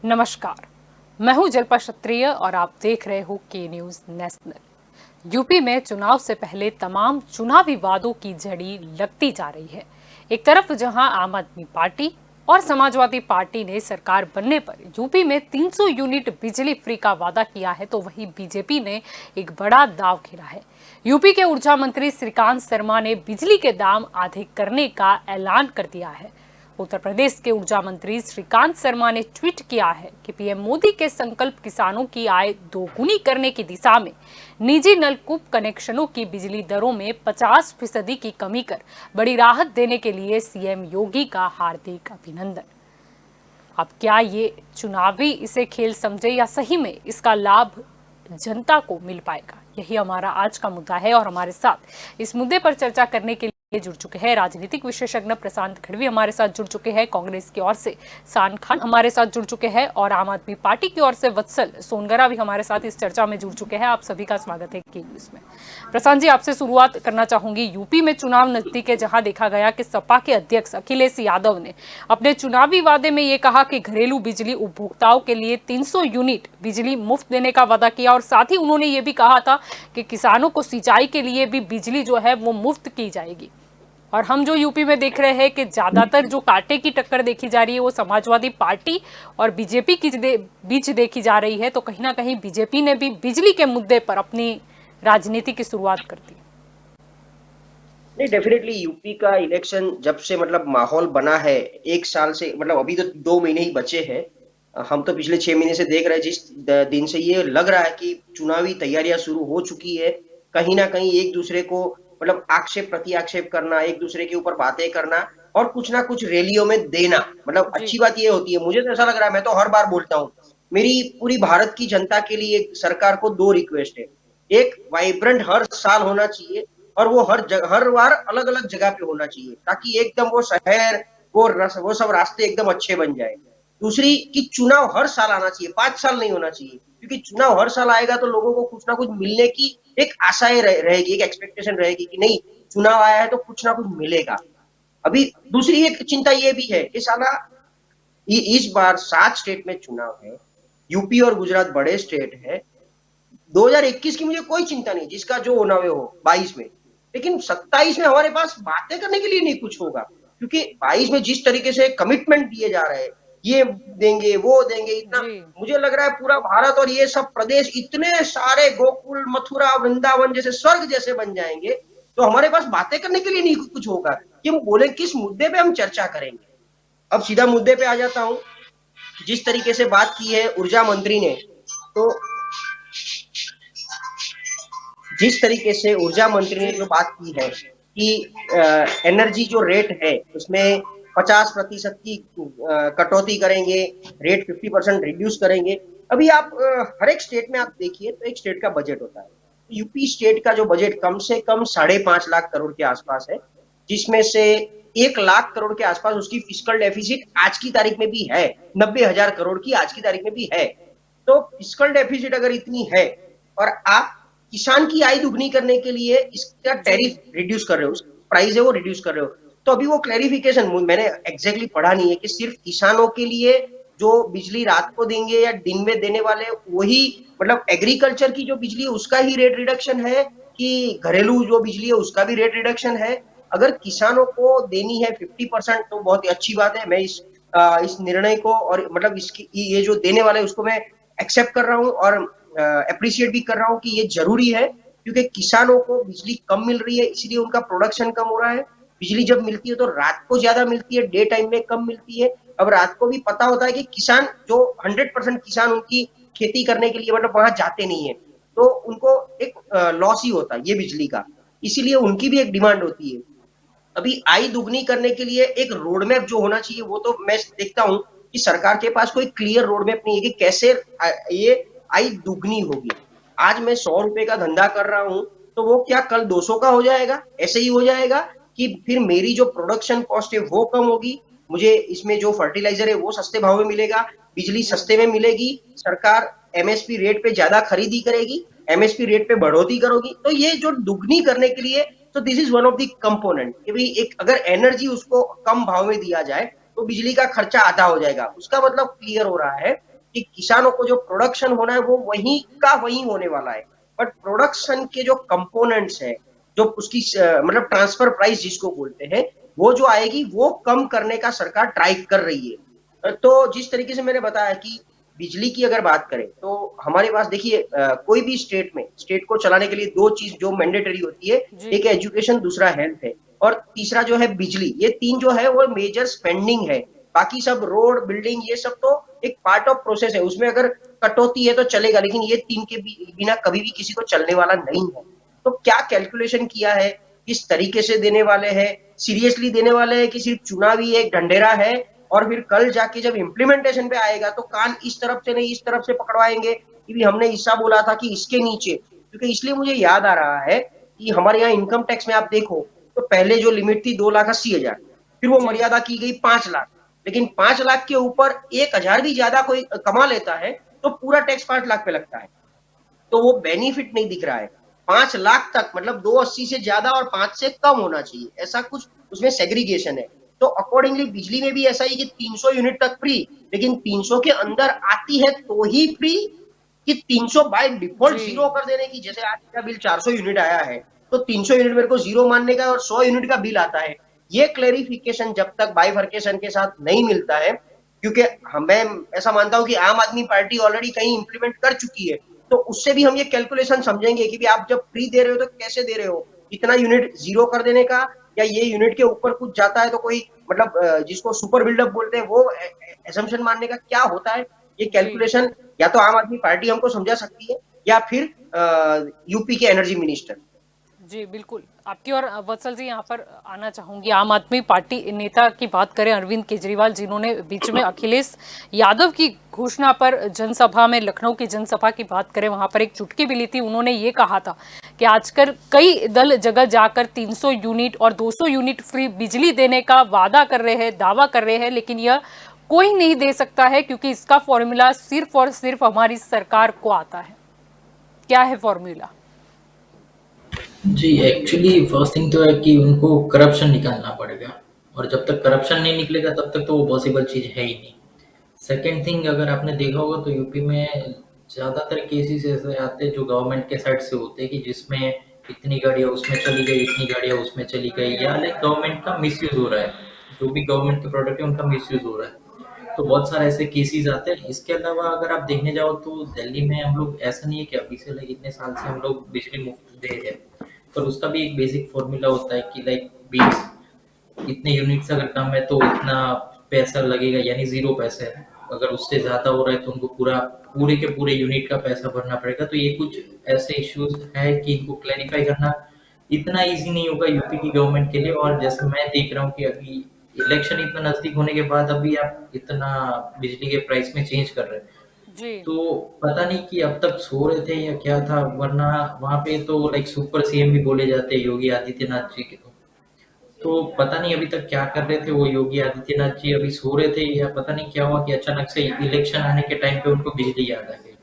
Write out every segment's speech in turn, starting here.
नमस्कार, मैं हूं जल्पा क्षत्रिय और आप देख रहे हो के न्यूज नेशनल। यूपी में चुनाव से पहले तमाम चुनावी वादों की झड़ी लगती जा रही है। एक तरफ जहां आम आदमी पार्टी और समाजवादी पार्टी ने सरकार बनने पर यूपी में 300 यूनिट बिजली फ्री का वादा किया है, तो वहीं बीजेपी ने एक बड़ा दांव खेला है। यूपी के ऊर्जा मंत्री श्रीकांत शर्मा ने बिजली के दाम आधे करने का ऐलान कर दिया है। उत्तर प्रदेश के ऊर्जा मंत्री श्रीकांत शर्मा ने ट्वीट किया है कि पीएम मोदी के संकल्प किसानों की आय दोगुनी करने की दिशा में निजी नलकूप कनेक्शनों की बिजली दरों में 50% की कमी कर बड़ी राहत देने के लिए सीएम योगी का हार्दिक अभिनंदन। अब क्या ये चुनावी इसे खेल समझे या सही में इसका लाभ जनता को मिल पाएगा, यही हमारा आज का मुद्दा है। और हमारे साथ इस मुद्दे पर चर्चा करने के लिए जुड़ चुके हैं राजनीतिक विशेषज्ञ प्रशांत खड़वी हमारे साथ जुड़ चुके हैं, कांग्रेस की ओर से सान खान हमारे साथ जुड़ चुके हैं और आम आदमी पार्टी की ओर से वत्सल सोनगरा भी हमारे साथ इस चर्चा में जुड़ चुके हैं। आप सभी का स्वागत है के न्यूज़ में। प्रशांत जी, आपसे शुरुआत करना चाहूंगी। यूपी में चुनाव नजदीक है, जहां देखा गया कि सपा के अध्यक्ष अखिलेश यादव ने अपने चुनावी वादे में ये कहा कि घरेलू बिजली उपभोक्ताओं के लिए 300 यूनिट बिजली मुफ्त देने का वादा किया और साथ ही उन्होंने ये भी कहा था कि किसानों को सिंचाई के लिए भी बिजली जो है वो मुफ्त की जाएगी। और हम जो यूपी में देख रहे हैं कि ज्यादातर जो कांटे की टक्कर देखी जा रही है वो समाजवादी पार्टी और बीजेपी की बीच देखी जा रही है, तो कहीं ना कहीं बीजेपी ने भी बिजली के मुद्दे पर अपनी राजनीति की शुरुआत कर दी। नहीं, डेफिनेटली यूपी का इलेक्शन जब से माहौल बना है, एक साल से अभी तो 2 महीने ही बचे हैं। हम तो पिछले 6 महीने से देख रहे हैं, जिस दिन से ये लग रहा है कि चुनावी तैयारियां शुरू हो चुकी है, कहीं ना कहीं एक दूसरे को आक्षेप प्रति आक्षेप करना, एक दूसरे के ऊपर बातें करना और कुछ ना कुछ रैलियों में देना। अच्छी बात ये होती है, मुझे तो ऐसा लग रहा है, मैं तो हर बार बोलता हूँ, मेरी पूरी भारत की जनता के लिए सरकार को 2 रिक्वेस्ट है। एक, वाइब्रेंट हर साल होना चाहिए और वो हर बार अलग अलग जगह पे होना चाहिए, ताकि एकदम वो शहर वो सब रास्ते एकदम अच्छे बन जाए। दूसरी कि चुनाव हर साल आना चाहिए, 5 साल नहीं होना चाहिए, क्योंकि चुनाव हर साल आएगा तो लोगों को कुछ ना कुछ मिलने की एक आशाएं रहेगी, एक एक्सपेक्टेशन रहेगी कि नहीं, चुनाव आया है तो कुछ ना कुछ मिलेगा। अभी दूसरी एक चिंता ये भी है कि साला इस बार 7 स्टेट में चुनाव है, यूपी और गुजरात बड़े स्टेट है। 2021 की मुझे कोई चिंता नहीं, जिसका जो होना हो 22 में, लेकिन 27 में हमारे पास बातें करने के लिए नहीं कुछ होगा, क्योंकि 22 में जिस तरीके से कमिटमेंट दिए जा रहे हैं, ये देंगे वो देंगे, इतना मुझे लग रहा है पूरा भारत और ये सब प्रदेश इतने सारे गोकुल मथुरा वृंदावन जैसे स्वर्ग जैसे बन जाएंगे, तो हमारे पास बातें करने के लिए नहीं कुछ होगा कि हम बोले किस मुद्दे पे हम चर्चा करेंगे। अब सीधा मुद्दे पे आ जाता हूं। जिस तरीके से बात की है ऊर्जा मंत्री ने, तो जिस तरीके से ऊर्जा मंत्री ने जो बात की है कि एनर्जी जो रेट है उसमें 50% की कटौती करेंगे, रेट 50% रिड्यूस करेंगे। अभी आप हर एक स्टेट में आप देखिए तो एक स्टेट का बजट होता है। यूपी स्टेट का जो बजट कम से कम 5.5 लाख करोड़ के आसपास है, जिसमें से 1 लाख करोड़ के आसपास उसकी फिस्कल डेफिसिट आज की तारीख में भी है, 90,000 करोड़ की आज की तारीख में भी है। तो फिस्कल डेफिसिट अगर इतनी है और आप किसान की आय दुगनी करने के लिए इसका टैरिफ रिड्यूस कर रहे हो, प्राइस है वो रिड्यूस कर रहे हो, तो अभी वो क्लैरिफिकेशन मैंने एग्जैक्टली पढ़ा नहीं है कि सिर्फ किसानों के लिए जो बिजली रात को देंगे या दिन में देने वाले वही, एग्रीकल्चर की जो बिजली है उसका ही रेट रिडक्शन है कि घरेलू जो बिजली है उसका भी रेट रिडक्शन है। अगर किसानों को देनी है 50% तो बहुत ही अच्छी बात है। मैं इस निर्णय को और इसकी ये जो देने वाले उसको मैं एक्सेप्ट कर रहा हूँ और अप्रिशिएट भी कर रहा हूँ कि ये जरूरी है, क्योंकि किसानों को बिजली कम मिल रही है, इसलिए उनका प्रोडक्शन कम हो रहा है। बिजली जब मिलती है तो रात को ज्यादा मिलती है, डे टाइम में कम मिलती है। अब रात को भी पता होता है कि किसान जो 100% किसान उनकी खेती करने के लिए वहां जाते नहीं है, तो उनको एक लॉस ही होता है ये बिजली का, इसीलिए उनकी भी एक डिमांड होती है। अभी आय दुगनी करने के लिए एक रोड मैप जो होना चाहिए, वो तो मैं देखता हूँ कि सरकार के पास कोई क्लियर रोड मैप नहीं है कि कैसे ये आय दुगनी होगी। आज मैं 100 रुपए का धंधा कर रहा हूं, तो वो क्या कल 200 का हो जाएगा? ऐसे ही हो जाएगा कि फिर मेरी जो प्रोडक्शन कॉस्ट है वो कम होगी, मुझे इसमें जो फर्टिलाइजर है वो सस्ते भाव में मिलेगा, बिजली सस्ते में मिलेगी, सरकार एमएसपी रेट पे ज्यादा खरीदी करेगी, एमएसपी रेट पे बढ़ोतरी करोगी, तो ये जो दुगनी करने के लिए, तो this is one of the component कि भाई एक अगर एनर्जी उसको कम भाव में दिया जाए तो बिजली का खर्चा आधा हो जाएगा। उसका मतलब क्लियर हो रहा है कि किसानों को जो प्रोडक्शन होना है वो वहीं का वहीं होने वाला है, बट प्रोडक्शन के जो कंपोनेंट्स है, जो उसकी मतलब ट्रांसफर प्राइस जिसको बोलते हैं, वो जो आएगी वो कम करने का सरकार ट्राई कर रही है। तो जिस तरीके से मैंने बताया कि बिजली की अगर बात करें तो हमारे पास देखिए कोई भी स्टेट को चलाने के लिए दो चीज जो मैंडेटरी होती है, जी एक एजुकेशन, दूसरा हेल्थ है, और तीसरा जो है बिजली। ये तीन जो है वो मेजर स्पेंडिंग है। बाकी सब रोड, बिल्डिंग, ये सब तो एक पार्ट ऑफ प्रोसेस है, उसमें अगर कटौती है तो चलेगा, लेकिन ये तीन के बिना कभी भी किसी को चलने वाला नहीं है। तो क्या कैलकुलेशन किया है, किस तरीके से देने वाले हैं, सीरियसली देने वाले हैं कि सिर्फ चुनावी एक ढंढेरा है, और फिर कल जाके जब इम्प्लीमेंटेशन पे आएगा तो कान इस तरफ से नहीं इस तरफ से पकड़वाएंगे कि भी हमने ऐसा बोला था कि इसके नीचे। क्योंकि इसलिए मुझे याद आ रहा है कि हमारे यहाँ इनकम टैक्स में आप देखो तो पहले जो लिमिट थी 2,80,000, फिर वो जी मर्यादा की गई 5 लाख, लेकिन 5 लाख के ऊपर 1,000 भी ज्यादा कोई कमा लेता है तो पूरा टैक्स 5 लाख पे लगता है। तो वो बेनिफिट नहीं दिख रहा है। 5 लाख तक मतलब 280 से ज्यादा और 5 से कम होना चाहिए, ऐसा कुछ उसमें सेग्रीगेशन है। तो अकॉर्डिंगली बिजली में भी ऐसा ही कि 300 यूनिट तक फ्री, लेकिन 300 के अंदर आती है तो ही फ्री, कि 300 बाय डिफॉल्ट जी जीरो कर देने की। जैसे आज का बिल 400 यूनिट आया है तो 300 यूनिट मेरे को जीरो मानने का और 100 यूनिट का बिल आता है। ये क्लेरिफिकेशन जब तक बाइफर्केशन के साथ नहीं मिलता है, क्योंकि मैं ऐसा मानता हूं कि आम आदमी पार्टी ऑलरेडी कहीं इंप्लीमेंट कर चुकी है, तो उससे भी हम ये कैलकुलेशन समझेंगे कि भी आप जब फ्री दे रहे हो तो कैसे दे रहे हो, इतना यूनिट जीरो कर देने का, या ये यूनिट के ऊपर कुछ जाता है तो कोई मतलब जिसको सुपर बिल्डअप बोलते हैं वो एजम्पशन मानने का क्या होता है। ये जी कैलकुलेशन या तो आम आदमी पार्टी हमको समझा सकती है या फिर यूपी के एनर्जी मिनिस्टर। जी बिल्कुल आपकी और वत्सल जी यहाँ पर आना चाहूंगी। आम आदमी पार्टी नेता की बात करें अरविंद केजरीवाल, जिन्होंने बीच में अखिलेश यादव की घोषणा पर जनसभा में, लखनऊ की जनसभा की बात करें, वहां पर एक चुटकी भी ली थी। उन्होंने ये कहा था कि आजकल कई दल जगह जाकर 300 यूनिट और 200 यूनिट फ्री बिजली देने का वादा कर रहे हैं, दावा कर रहे हैं, लेकिन यह कोई नहीं दे सकता है क्योंकि इसका फॉर्मूला सिर्फ और सिर्फ हमारी सरकार को आता है। क्या है फॉर्मूला? जी, एक्चुअली फर्स्ट थिंग तो है कि उनको करप्शन निकालना पड़ेगा, और जब तक करप्शन नहीं निकलेगा तब तक तो वो पॉसिबल चीज़ है ही नहीं। सेकंड थिंग, अगर आपने देखा होगा तो यूपी में ज़्यादातर केसेस ऐसे आते हैं जो गवर्नमेंट के साइड से होते हैं कि जिसमें इतनी गाड़ियाँ उसमें चली गई, इतनी गाड़ियाँ उसमें चली गई, या लाइक गवर्नमेंट का मिसयूज़ हो रहा है। जो भी गवर्नमेंट के प्रोडक्ट है उनका मिसयूज़ हो रहा है। तो बहुत सारे ऐसे केसेस आते हैं। इसके अलावा अगर आप देखने जाओ तो दिल्ली में हम लोग, ऐसा नहीं है कि अभी से लाइक इतने साल से हम लोग बिजली मुफ्त दे रहे हैं, पर उसका भी एक बेसिक फॉर्मूला होता है कि लाइक 20 इतने यूनिट्स अगर कम है तो इतना पैसा लगेगा, यानी 0 पैसे है। अगर उससे ज़्यादा हो रहा है तो उनको पूरे के पूरे यूनिट का पैसा भरना पड़ेगा। तो ये कुछ ऐसे इश्यूज है कि इनको क्लैरिफाई करना इतना ईज़ी नहीं होगा यूपी की गवर्नमेंट के लिए। और जैसे मैं देख रहा हूँ कि अभी इलेक्शन इतना नज़दीक होने के बाद अभी आप इतना बिजली के प्राइस में चेंज कर रहे हैं, जी तो पता नहीं कि अब तक सो रहे थे या क्या था। वरना वहाँ पे तो लाइक सुपर सीएम भी बोले जाते हैं योगी आदित्यनाथ जी के। तो पता नहीं अभी तक क्या कर रहे थे वो योगी आदित्यनाथ जी, अभी सो रहे थे या पता नहीं क्या हुआ कि अचानक से इलेक्शन आने के टाइम पे उनको बिजली याद आ गई।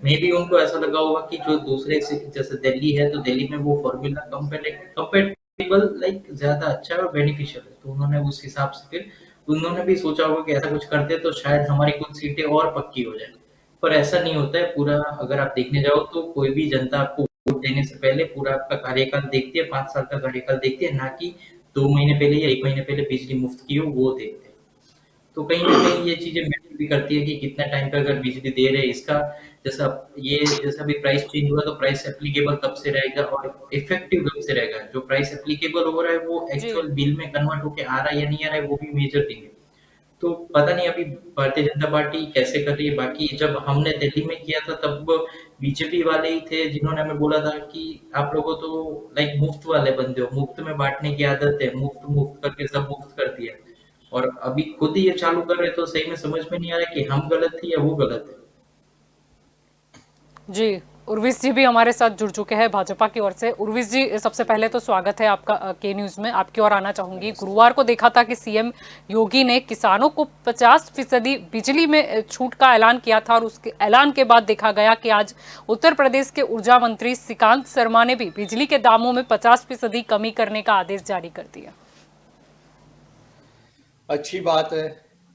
मे बी उनको ऐसा लगा होगा कि जो दूसरे से, जैसे दिल्ली है तो दिल्ली में वो फॉर्मूला कंपेटेबल लाइक ज्यादा अच्छा है और बेनिफिशियल है, तो उन्होंने उस हिसाब से फिर उन्होंने भी सोचा होगा कि ऐसा कुछ करते तो शायद हमारी कुछ सीटें और पक्की हो जाए। पर ऐसा नहीं होता है। पूरा अगर आप देखने जाओ तो कोई भी जनता आपको वोट देने से पहले पूरा आपका कार्यकाल देखती है, 5 साल का कार्यकाल देखती है, ना कि 2 महीने पहले या 1 महीने पहले बिजली मुफ्त की हो वो देखते हैं। तो कहीं न कहीं ये चीज़ें मैटर भी करती है कि कितने टाइम पे अगर बिजली दे रहे हैं इसका, जैसा जैसा भी प्राइस चेंज हुआ तो प्राइस एप्लीकेबल तब से रहेगा और इफेक्टिव कब से रहेगा। जो प्राइस एप्लीकेबल हो रहा है वो जी एक्चुअल बिल में कन्वर्ट होके आ रहा है या नहीं आ रहा है, वो भी मेजर थिंग है। तो पता नहीं अभी भारतीय जनता पार्टी कैसे कर रही है। बाकी जब हमने दिल्ली में किया था तब बीजेपी वाले ही थे जिन्होंने हमें बोला था कि आप लोगों तो लाइक मुफ्त वाले बंदे हो, मुफ्त में बांटने की आदत है, मुफ्त मुफ्त करके सब मुफ्त कर दिया। और अभी खुद ही ये चालू कर रहे तो सही में समझ में नहीं आ रहा कि हम गलत थे या वो गलत है। जी उर्विश जी भी हमारे साथ जुड़ चुके हैं भाजपा की ओर से। उर्विश जी, सबसे पहले तो स्वागत है आपका के न्यूज में। आपकी ओर आना चाहूंगी। गुरुवार को देखा था कि सीएम योगी ने किसानों को 50% बिजली में छूट का ऐलान किया था, और उसके ऐलान के बाद देखा गया कि आज उत्तर प्रदेश के ऊर्जा मंत्री श्रीकांत शर्मा ने भी बिजली के दामों में 50% कमी करने का आदेश जारी कर दिया। अच्छी बात है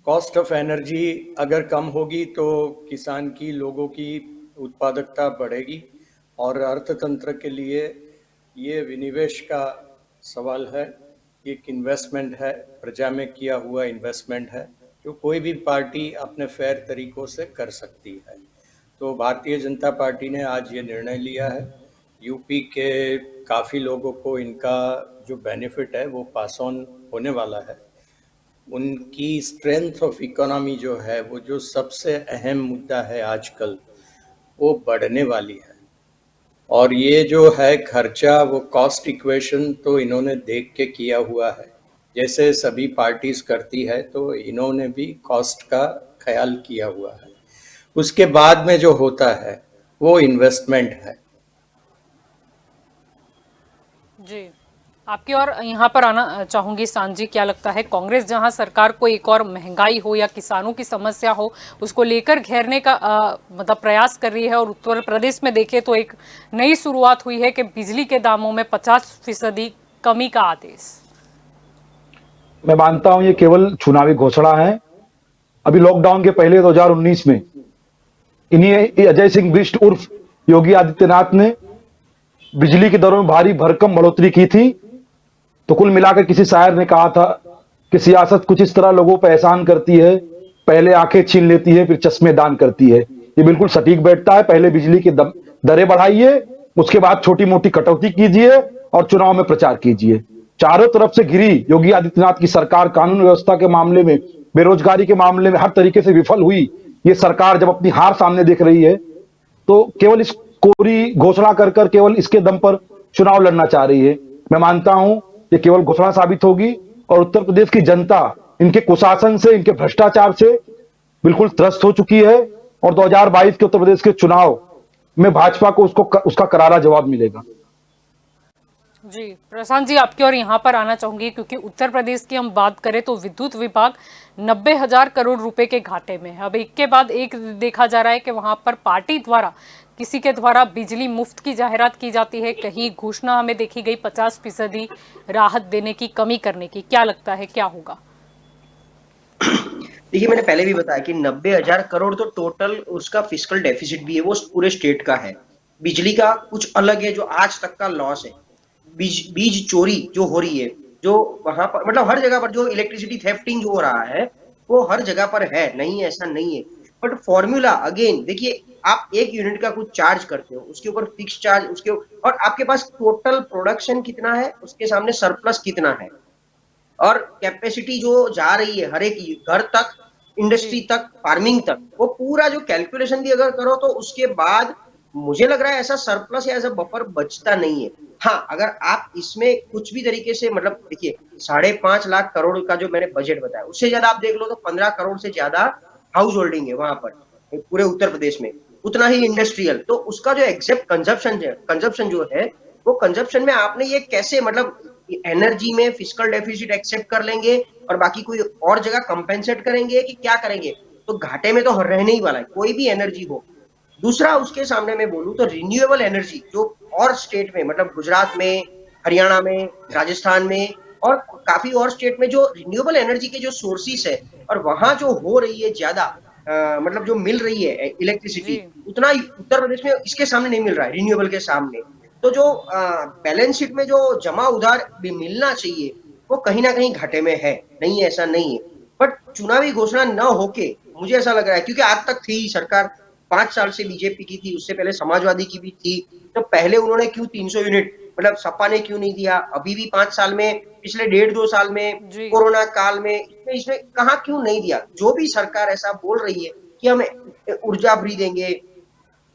कॉस्ट ऑफ एनर्जी अगर कम होगी तो किसान की, लोगों की उत्पादकता बढ़ेगी और अर्थतंत्र के लिए ये विनिवेश का सवाल है, एक इन्वेस्टमेंट है, प्रजा में किया हुआ इन्वेस्टमेंट है जो कोई भी पार्टी अपने फेयर तरीकों से कर सकती है। तो भारतीय जनता पार्टी ने आज ये निर्णय लिया है। यूपी के काफ़ी लोगों को इनका जो बेनिफिट है वो पास ऑन होने वाला है। उनकी स्ट्रेंथ ऑफ इकोनॉमी जो है, वो जो सबसे अहम मुद्दा है आजकल, वो बढ़ने वाली है। और ये जो है खर्चा, वो कॉस्ट इक्वेशन तो इन्होंने देख के किया हुआ है, जैसे सभी पार्टीज करती है, तो इन्होंने भी कॉस्ट का ख्याल किया हुआ है। उसके बाद में जो होता है वो इन्वेस्टमेंट है। जी, आपकी और यहाँ पर आना चाहूंगी सांझी, क्या लगता है कांग्रेस जहां सरकार को एक और महंगाई हो या किसानों की समस्या हो उसको लेकर घेरने का मतलब प्रयास कर रही है, और उत्तर प्रदेश में देखें तो एक नई शुरुआत हुई है कि बिजली के दामों में 50% कमी का आदेश। मैं मानता हूं ये केवल चुनावी घोषणा है। अभी लॉकडाउन के पहले 2019 में इन्हीं अजय सिंह बिष्ट उर्फ योगी आदित्यनाथ ने बिजली की दरों में भारी भरकम बढ़ोतरी की थी। तो कुल मिलाकर किसी शायर ने कहा था कि सियासत कुछ इस तरह लोगों पर एहसान करती है, पहले आंखें छीन लेती है फिर चश्मे दान करती है। ये बिल्कुल सटीक बैठता है। पहले बिजली की दरें बढ़ाइए, उसके बाद छोटी मोटी कटौती कीजिए और चुनाव में प्रचार कीजिए। चारों तरफ से घिरी योगी आदित्यनाथ की सरकार कानून व्यवस्था के मामले में, बेरोजगारी के मामले में हर तरीके से विफल हुई। ये सरकार जब अपनी हार सामने देख रही है तो केवल इस कोरी घोषणा कर केवल इसके दम पर चुनाव लड़ना चाह रही है। मैं मानता हूं ये केवल घोषणा साबित होगी और उत्तर प्रदेश की जनता इनके कुशासन से, इनके भ्रष्टाचार से बिल्कुल त्रस्त हो चुकी है और 2022 के उत्तर प्रदेश के चुनाव में भाजपा को उसका करारा जवाब मिलेगा। जी प्रशांत जी, आपकी और यहाँ पर आना चाहूंगी, क्योंकि उत्तर प्रदेश की हम बात करें तो विद्युत विभाग 90,000 करोड़ रुपए के घाटे में है। अब एक के बाद एक देखा जा रहा है कि वहां पर पार्टी द्वारा किसी के द्वारा बिजली मुफ्त की जाहिरात की जाती है, कहीं घोषणा हमें देखी गई 50% राहत देने की, कमी करने की। क्या लगता है क्या होगा? देखिए, मैंने पहले भी बताया कि 90,000 करोड़ तो टोटल उसका फिस्कल डेफिसिट भी है, वो पूरे स्टेट का है। बिजली का कुछ अलग है जो आज तक का लॉस है। बीज चोरी जो हो रही है, जो वहां पर मतलब हर जगह पर जो इलेक्ट्रिसिटी थेफ्टिंग जो हो रहा है वो हर जगह पर है, नहीं है ऐसा नहीं है। बट फॉर्मूला अगेन देखिए, आप एक यूनिट का कुछ चार्ज करते हो, उसके ऊपर फिक्स चार्ज, उसके और आपके पास टोटल प्रोडक्शन कितना है, उसके सामने सरप्लस कितना है, और कैपेसिटी जो जा रही है हर एक घर तक, इंडस्ट्री तक, फार्मिंग तक, वो पूरा जो कैलकुलेशन भी अगर करो तो उसके बाद मुझे लग रहा है ऐसा सरप्लस या ऐसा बफर बचता नहीं है। हाँ, अगर आप इसमें कुछ भी तरीके से मतलब देखिए 5.5 लाख करोड़ का जो मैंने बजट बताया, उससे ज्यादा आप देख लो तो 15 करोड़ से ज्यादा हाउस होल्डिंग है वहां पर पूरे उत्तर प्रदेश में, उतना ही इंडस्ट्रियल। तो उसका जो एग्जैक्ट कंजप्शन जो है वो कंजप्शन में आपने ये कैसे मतलब एनर्जी में फिस्कल डेफिसिट एक्सेप्ट कर लेंगे और बाकी कोई और जगह कंपेंसेट करेंगे कि क्या करेंगे? तो घाटे में तो रहने ही वाला है कोई भी एनर्जी हो। दूसरा, उसके सामने मैं बोलूं तो रिन्यूएबल एनर्जी जो और स्टेट में मतलब गुजरात में, हरियाणा में, राजस्थान में और काफी और स्टेट में जो रिन्यूएबल एनर्जी के जो सोर्सेस है और वहां जो हो रही है ज्यादा मतलब जो मिल रही है इलेक्ट्रिसिटी, उतना उत्तर प्रदेश में इसके सामने नहीं मिल रहा है रिन्यूएबल के सामने। तो जो बैलेंस शीट में जो जमा उधार भी मिलना चाहिए वो कहीं ना कहीं घाटे में है, नहीं है ऐसा नहीं है। बट चुनावी घोषणा न होके मुझे ऐसा लग रहा है, क्योंकि आज तक थी सरकार 5 साल से बीजेपी की थी, उससे पहले समाजवादी की भी थी, तो पहले उन्होंने क्यों 300 यूनिट मतलब सपा ने क्यों नहीं दिया? अभी भी 5 साल में, पिछले 1.5-2 साल में, कोरोना काल में इसमें कहा क्यों नहीं दिया? जो भी सरकार ऐसा बोल रही है कि हम ऊर्जा फ्री देंगे,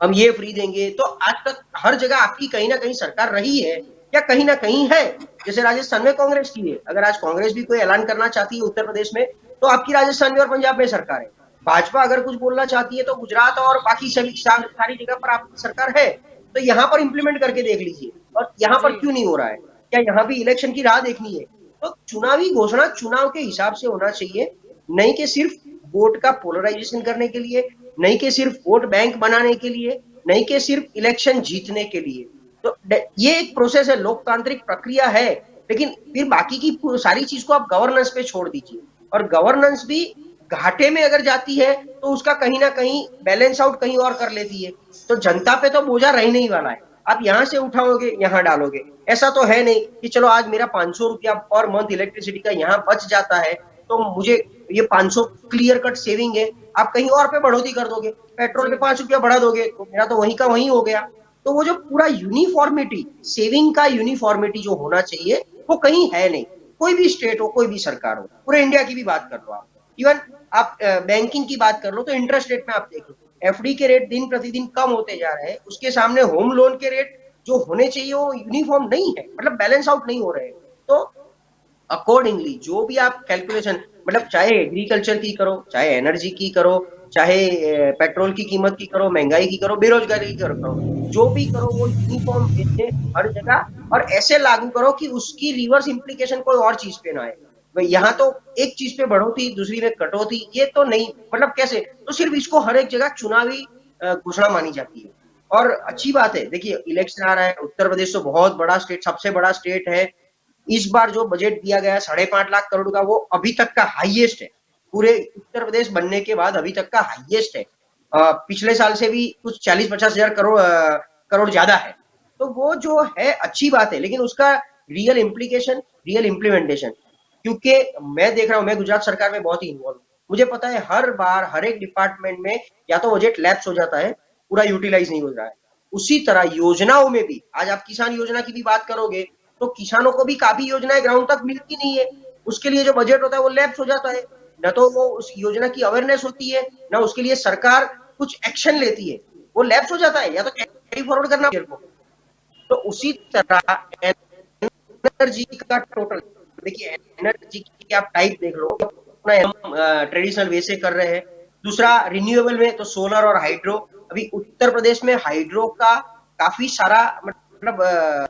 हम ये फ्री देंगे, तो आज तक हर जगह आपकी कहीं ना कहीं सरकार रही है या कहीं ना कहीं है। जैसे राजस्थान में कांग्रेस की है, अगर आज कांग्रेस भी कोई ऐलान करना चाहती है उत्तर प्रदेश में तो आपकी राजस्थान में और पंजाब में सरकार है। भाजपा अगर कुछ बोलना चाहती है तो गुजरात और बाकी सभी सारी जगह पर आपकी सरकार है। तो यहाँ पर इंप्लीमेंट करके देख लीजिए, और यहाँ पर क्यों नहीं हो रहा है? क्या यहाँ भी इलेक्शन की राह देखनी है? तो चुनावी घोषणा चुनाव के हिसाब से होना चाहिए, नहीं कि सिर्फ वोट का पोलराइजेशन करने के लिए, नहीं कि सिर्फ वोट बैंक बनाने के लिए, नहीं कि सिर्फ इलेक्शन जीतने के लिए। तो ये एक प्रोसेस है, लोकतांत्रिक प्रक्रिया है, लेकिन फिर बाकी की सारी चीज को आप गवर्नेंस पे छोड़ दीजिए, और गवर्नेंस भी घाटे में अगर जाती है तो उसका कहीं ना कहीं बैलेंस आउट कहीं और कर लेती है। तो जनता पे तो बोझा रह नहीं वाला है। आप यहां से उठाओगे यहां डालोगे, ऐसा तो है नहीं कि चलो आज मेरा 500 रुपया पर मंथ इलेक्ट्रिसिटी का यहाँ बच जाता है तो मुझे ये 500 क्लियर कट सेविंग है। आप कहीं और पे बढ़ोतरी कर दोगे, पेट्रोल पे 5 रुपया बढ़ा दोगे तो मेरा तो वहीं का वहीं हो गया। तो वो जो पूरा यूनिफॉर्मिटी, सेविंग का यूनिफॉर्मिटी जो होना चाहिए वो कहीं है नहीं। कोई भी स्टेट हो, कोई भी सरकार हो, पूरे इंडिया की भी बात कर लो आप, इवन आप बैंकिंग की बात कर लो तो इंटरेस्ट रेट में आप देखो एफडी के रेट दिन प्रतिदिन कम होते जा रहे हैं, उसके सामने होम लोन के रेट जो होने चाहिए वो यूनिफॉर्म नहीं है, मतलब बैलेंस आउट नहीं हो रहे हैं। तो अकॉर्डिंगली जो भी आप कैलकुलेशन, मतलब चाहे एग्रीकल्चर की करो, चाहे एनर्जी की करो, चाहे पेट्रोल की कीमत की करो, महंगाई की करो, बेरोजगारी की करो, जो भी करो वो यूनिफॉर्म बेस हर जगह और ऐसे लागू करो कि उसकी रिवर्स इंप्लीकेशन कोई और चीज पे ना आए। भाई यहाँ तो एक चीज पे बढ़ोतरी दूसरी में कटौती, ये तो नहीं, मतलब कैसे, तो सिर्फ इसको हर एक जगह चुनावी घोषणा मानी जाती है। और अच्छी बात है, देखिए इलेक्शन आ रहा है, उत्तर प्रदेश तो बहुत बड़ा स्टेट, सबसे बड़ा स्टेट है। इस बार जो बजट दिया गया है 5.5 लाख करोड़ का, वो अभी तक का हाईएस्ट है, पूरे उत्तर प्रदेश बनने के बाद अभी तक का हाईएस्ट है। पिछले साल से भी कुछ 40-50 हजार करोड़ ज्यादा है। तो वो जो है अच्छी बात है, लेकिन उसका रियल इम्प्लीकेशन, रियल इम्प्लीमेंटेशन, क्योंकि मैं देख रहा हूं, मैं गुजरात सरकार में बहुत ही इन्वॉल्व हूं, मुझे पता है हर बार हर एक डिपार्टमेंट में या तो बजट लैप्स हो जाता है, पूरा यूटिलाइज नहीं हो रहा है। उसी तरह योजनाओं में भी, आज आप किसान योजना की भी बात करोगे तो किसानों को भी काफी योजनाएं ग्राउंड तक मिलती नहीं है, उसके लिए जो बजट होता है वो लैप्स हो जाता है, न तो वो उस योजना की अवेयरनेस होती है, न उसके लिए सरकार कुछ एक्शन लेती है, वो लैप्स हो जाता है, या तो कैरी फॉरवर्ड करना को। तो उसी तरह एनर्जी का टोटल, देखिए एनर्जी की आप टाइप देख लो, अपना हम ट्रेडिशनल वे से कर रहे हैं। दूसरा रिन्यूएबल में तो सोलर और हाइड्रो, अभी उत्तर प्रदेश में हाइड्रो का काफी सारा मतलब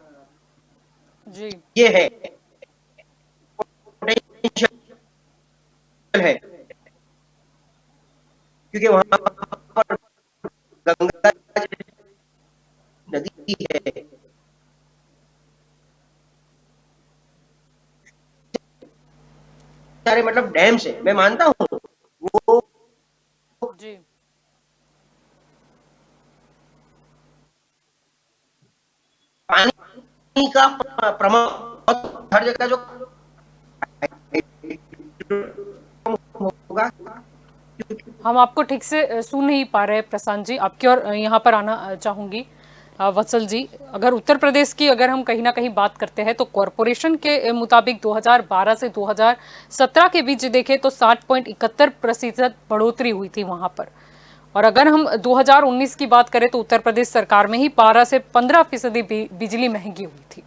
जी ये है, पोटेंशियल है, क्योंकि वहां पर गंगा नदी है, सारे मतलब डैम्स है, मैं मानता हूँ वो जी पानी का प्रमाण हर जगह जो होगा। हम आपको ठीक से सुन नहीं पा रहे प्रशांत जी, आपकी और यहाँ पर आना चाहूंगी। वत्सल जी, अगर उत्तर प्रदेश की अगर हम कहीं ना कहीं बात करते हैं तो कॉरपोरेशन के मुताबिक 2012 से 2017 के बीच देखें तो 60.71% बढ़ोतरी हुई थी वहां पर। और अगर हम 2019 की बात करें तो उत्तर प्रदेश सरकार में ही 12 से 15% बिजली महंगी हुई थी।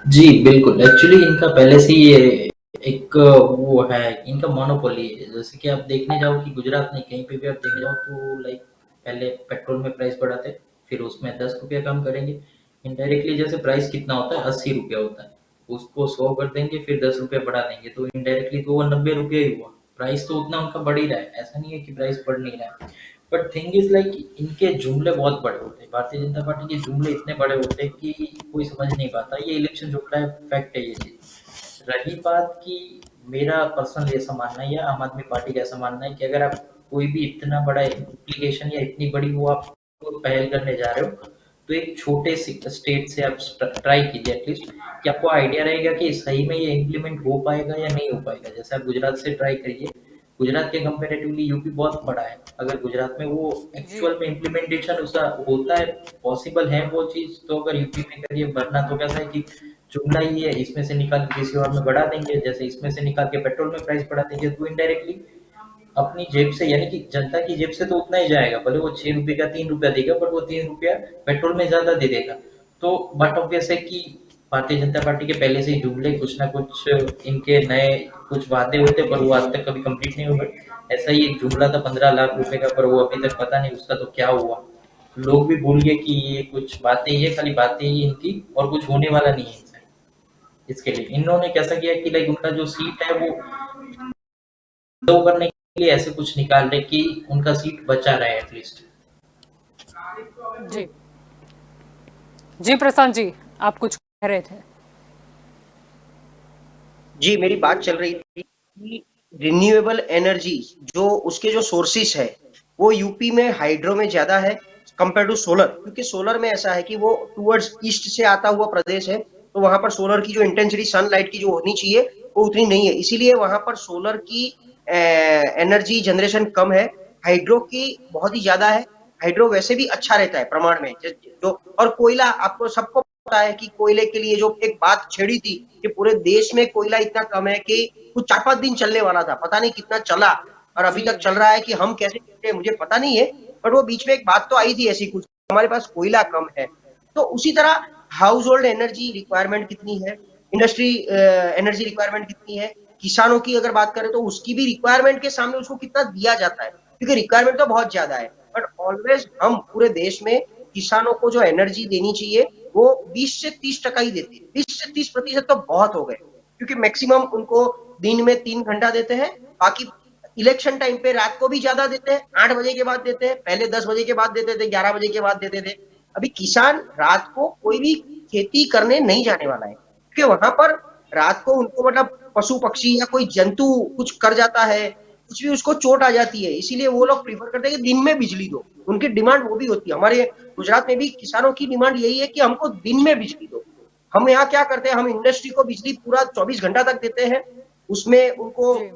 जी बिल्कुल, एक्चुअली इनका पहले से ही ये एक वो है, इनका मोनोपोली है। जैसे कि आप देखने जाओ कि गुजरात में कहीं पे भी आप देखने जाओ तो लाइक पहले पेट्रोल में प्राइस बढ़ाते, फिर उसमें 10 रुपया कम करेंगे। इनडायरेक्टली जैसे प्राइस कितना होता है, 80 रुपया होता है, उसको 100 कर देंगे, फिर 10 रुपया बढ़ा देंगे, तो इनडायरेक्टली तो वो 90 रुपया ही हुआ। प्राइस तो उतना उनका बढ़ ही रहा है, ऐसा नहीं है कि प्राइस बढ़ नहीं रहा है। बट थिंग इज लाइक इनके जुमले बहुत बड़े होते हैं, भारतीय जनता पार्टी के जुमले इतने बड़े होते हैं कि कोई समझ नहीं पाता। ये इलेक्शन जुमला है, फैक्ट है ये चीज। रही बात की मेरा पर्सनल ऐसा मानना है या आम आदमी पार्टी का ऐसा मानना है कि अगर आप कोई भी इतना बड़ा एप्लीकेशन या इतनी बड़ी वो आप पहल करने जा रहे हो तो एक छोटे स्टेट से आप ट्राई कीजिए एटलीस्ट, कि आपको आइडिया रहेगा कि सही में ये इम्प्लीमेंट हो पाएगा या नहीं हो पाएगा। जैसे आप गुजरात से ट्राई करिए, गुजरात के कंपेरेटिवली यूपी बहुत बड़ा है, अगर गुजरात में वो जी एक्चुअल में इम्प्लीमेंटेशन उसका होता है, पॉसिबल है वो चीज, तो अगर यूपी में करिए। वरना तो कैसा है कि जुमला ही है, इसमें से निकाल के किसी और में बढ़ा देंगे, जैसे इसमें से निकाल के पेट्रोल में प्राइस बढ़ा देंगे, तो इनडायरेक्टली अपनी जेब से, यानी कि जनता की जेब से तो उतना ही जाएगा, भले वो 6 रुपए का 3 रुपया देगा, पर वो 3 रुपया पेट्रोल में ज्यादा दे देगा। तो बट ऑब्वियस है कि भारतीय जनता पार्टी के पहले से ही जुमले कुछ ना कुछ इनके नए कुछ वादे होते, पर वो आज तक कभी कंप्लीट नहीं हुए। ऐसा ही एक जुमला था 15 लाख रुपए का, पर वो अभी तक पता नहीं उसका तो क्या हुआ। लोग भी भूल गए कि ये कुछ बातें, ये खाली बातें ही इनकी, और कुछ होने वाला नहीं है इनसे। इसके लिए इन्होंने कैसा किया कि लाइक उनका जो सीट है वो दो करने के लिए ऐसे कुछ निकाल रहे कि उनका सीट बचा रहे एटलीस्ट। जी जी प्रशांत जी, आप कुछ कह रहे थे। जी मेरी बात चल रही थी कि रिन्यूएबल एनर्जी जो उसके जो सोर्सेस है वो यूपी में हाइड्रो में ज्यादा है कंपेयर टू सोलर, क्योंकि सोलर में ऐसा है कि वो टुवर्ड्स ईस्ट से आता हुआ प्रदेश है, तो वहां पर सोलर की जो इंटेंसिटी सनलाइट की जो होनी चाहिए वो उतनी नहीं है, इसीलिए वहां पर सोलर की एनर्जी जनरेशन कम है। हाइड्रो की बहुत ही ज्यादा है। हाइड्रो वैसे भी अच्छा रहता है प्रमाण में जो, और कोयला आपको सबको पता है कि कोयले के लिए जो एक बात छेड़ी थी कि पूरे देश में कोयला इतना कम है कि कुछ 4-5 दिन चलने वाला था, पता नहीं कितना चला और अभी जी तक चल रहा है कि हम कैसे चलते हैं मुझे पता नहीं है, पर वो बीच में एक बात तो आई थी ऐसी कुछ, हमारे पास कोयला कम है। तो उसी तरह हाउस होल्ड एनर्जी रिक्वायरमेंट कितनी है, इंडस्ट्री एनर्जी रिक्वायरमेंट कितनी है, किसानों की अगर बात करें तो उसकी भी रिक्वायरमेंट के सामने उसको कितना दिया जाता है, क्योंकि रिक्वायरमेंट तो बहुत ज्यादा है, बट ऑलवेज हम पूरे देश में किसानों को जो एनर्जी देनी चाहिए वो 20 से 30% ही देती है। 20 से 30% तो बहुत हो गए, क्योंकि मैक्सिमम उनको दिन में 3 घंटा देते हैं, बाकी इलेक्शन टाइम पे रात को भी ज्यादा देते हैं, 8 बजे के बाद देते हैं, पहले 10 बजे के बाद देते थे, 11 बजे के बाद देते थे। अभी किसान रात को कोई भी खेती करने नहीं जाने वाला है, क्योंकि वहां पर रात को उनको मतलब पशु पक्षी या कोई जंतु कुछ कर जाता है, कुछ भी उसको चोट आ जाती है, इसीलिए वो लोग प्रीफर करते हैं कि दिन में बिजली दो। उनकी डिमांड वो भी होती है, हमारे गुजरात में भी किसानों की डिमांड यही है कि हमको दिन में बिजली दो। हम यहाँ क्या करते हैं, हम इंडस्ट्री को बिजली पूरा 24 घंटा तक देते हैं, उसमें उनको जी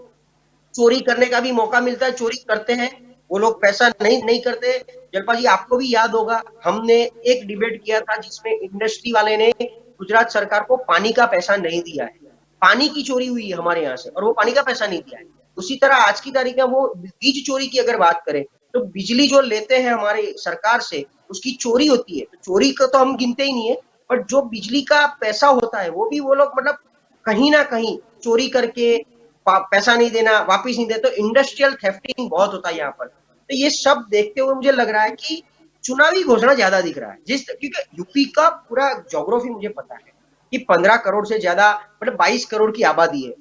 चोरी करने का भी मौका मिलता है, चोरी करते हैं वो लोग, पैसा नहीं नहीं करते। जलपा जी आपको भी याद होगा, हमने एक डिबेट किया था जिसमें इंडस्ट्री वाले ने गुजरात सरकार को पानी का पैसा नहीं दिया है, पानी की चोरी हुई है हमारे यहाँ से और वो पानी का पैसा नहीं दिया है। उसी तरह आज की तारीख में वो बीज चोरी की अगर बात करें तो बिजली जो लेते हैं हमारे सरकार से उसकी चोरी होती है, तो चोरी को तो हम गिनते ही नहीं है, पर जो बिजली का पैसा होता है वो भी वो लोग मतलब कहीं ना कहीं चोरी करके पैसा नहीं देना, वापिस नहीं देना, तो इंडस्ट्रियल थेफ्टिंग बहुत होता है यहाँ पर। तो ये सब देखते हुए मुझे लग रहा है कि चुनावी घोषणा ज्यादा दिख रहा है, क्योंकि यूपी का पूरा ज्योग्राफी मुझे पता है कि 15 करोड़ से ज्यादा मतलब 22 करोड़ की आबादी है,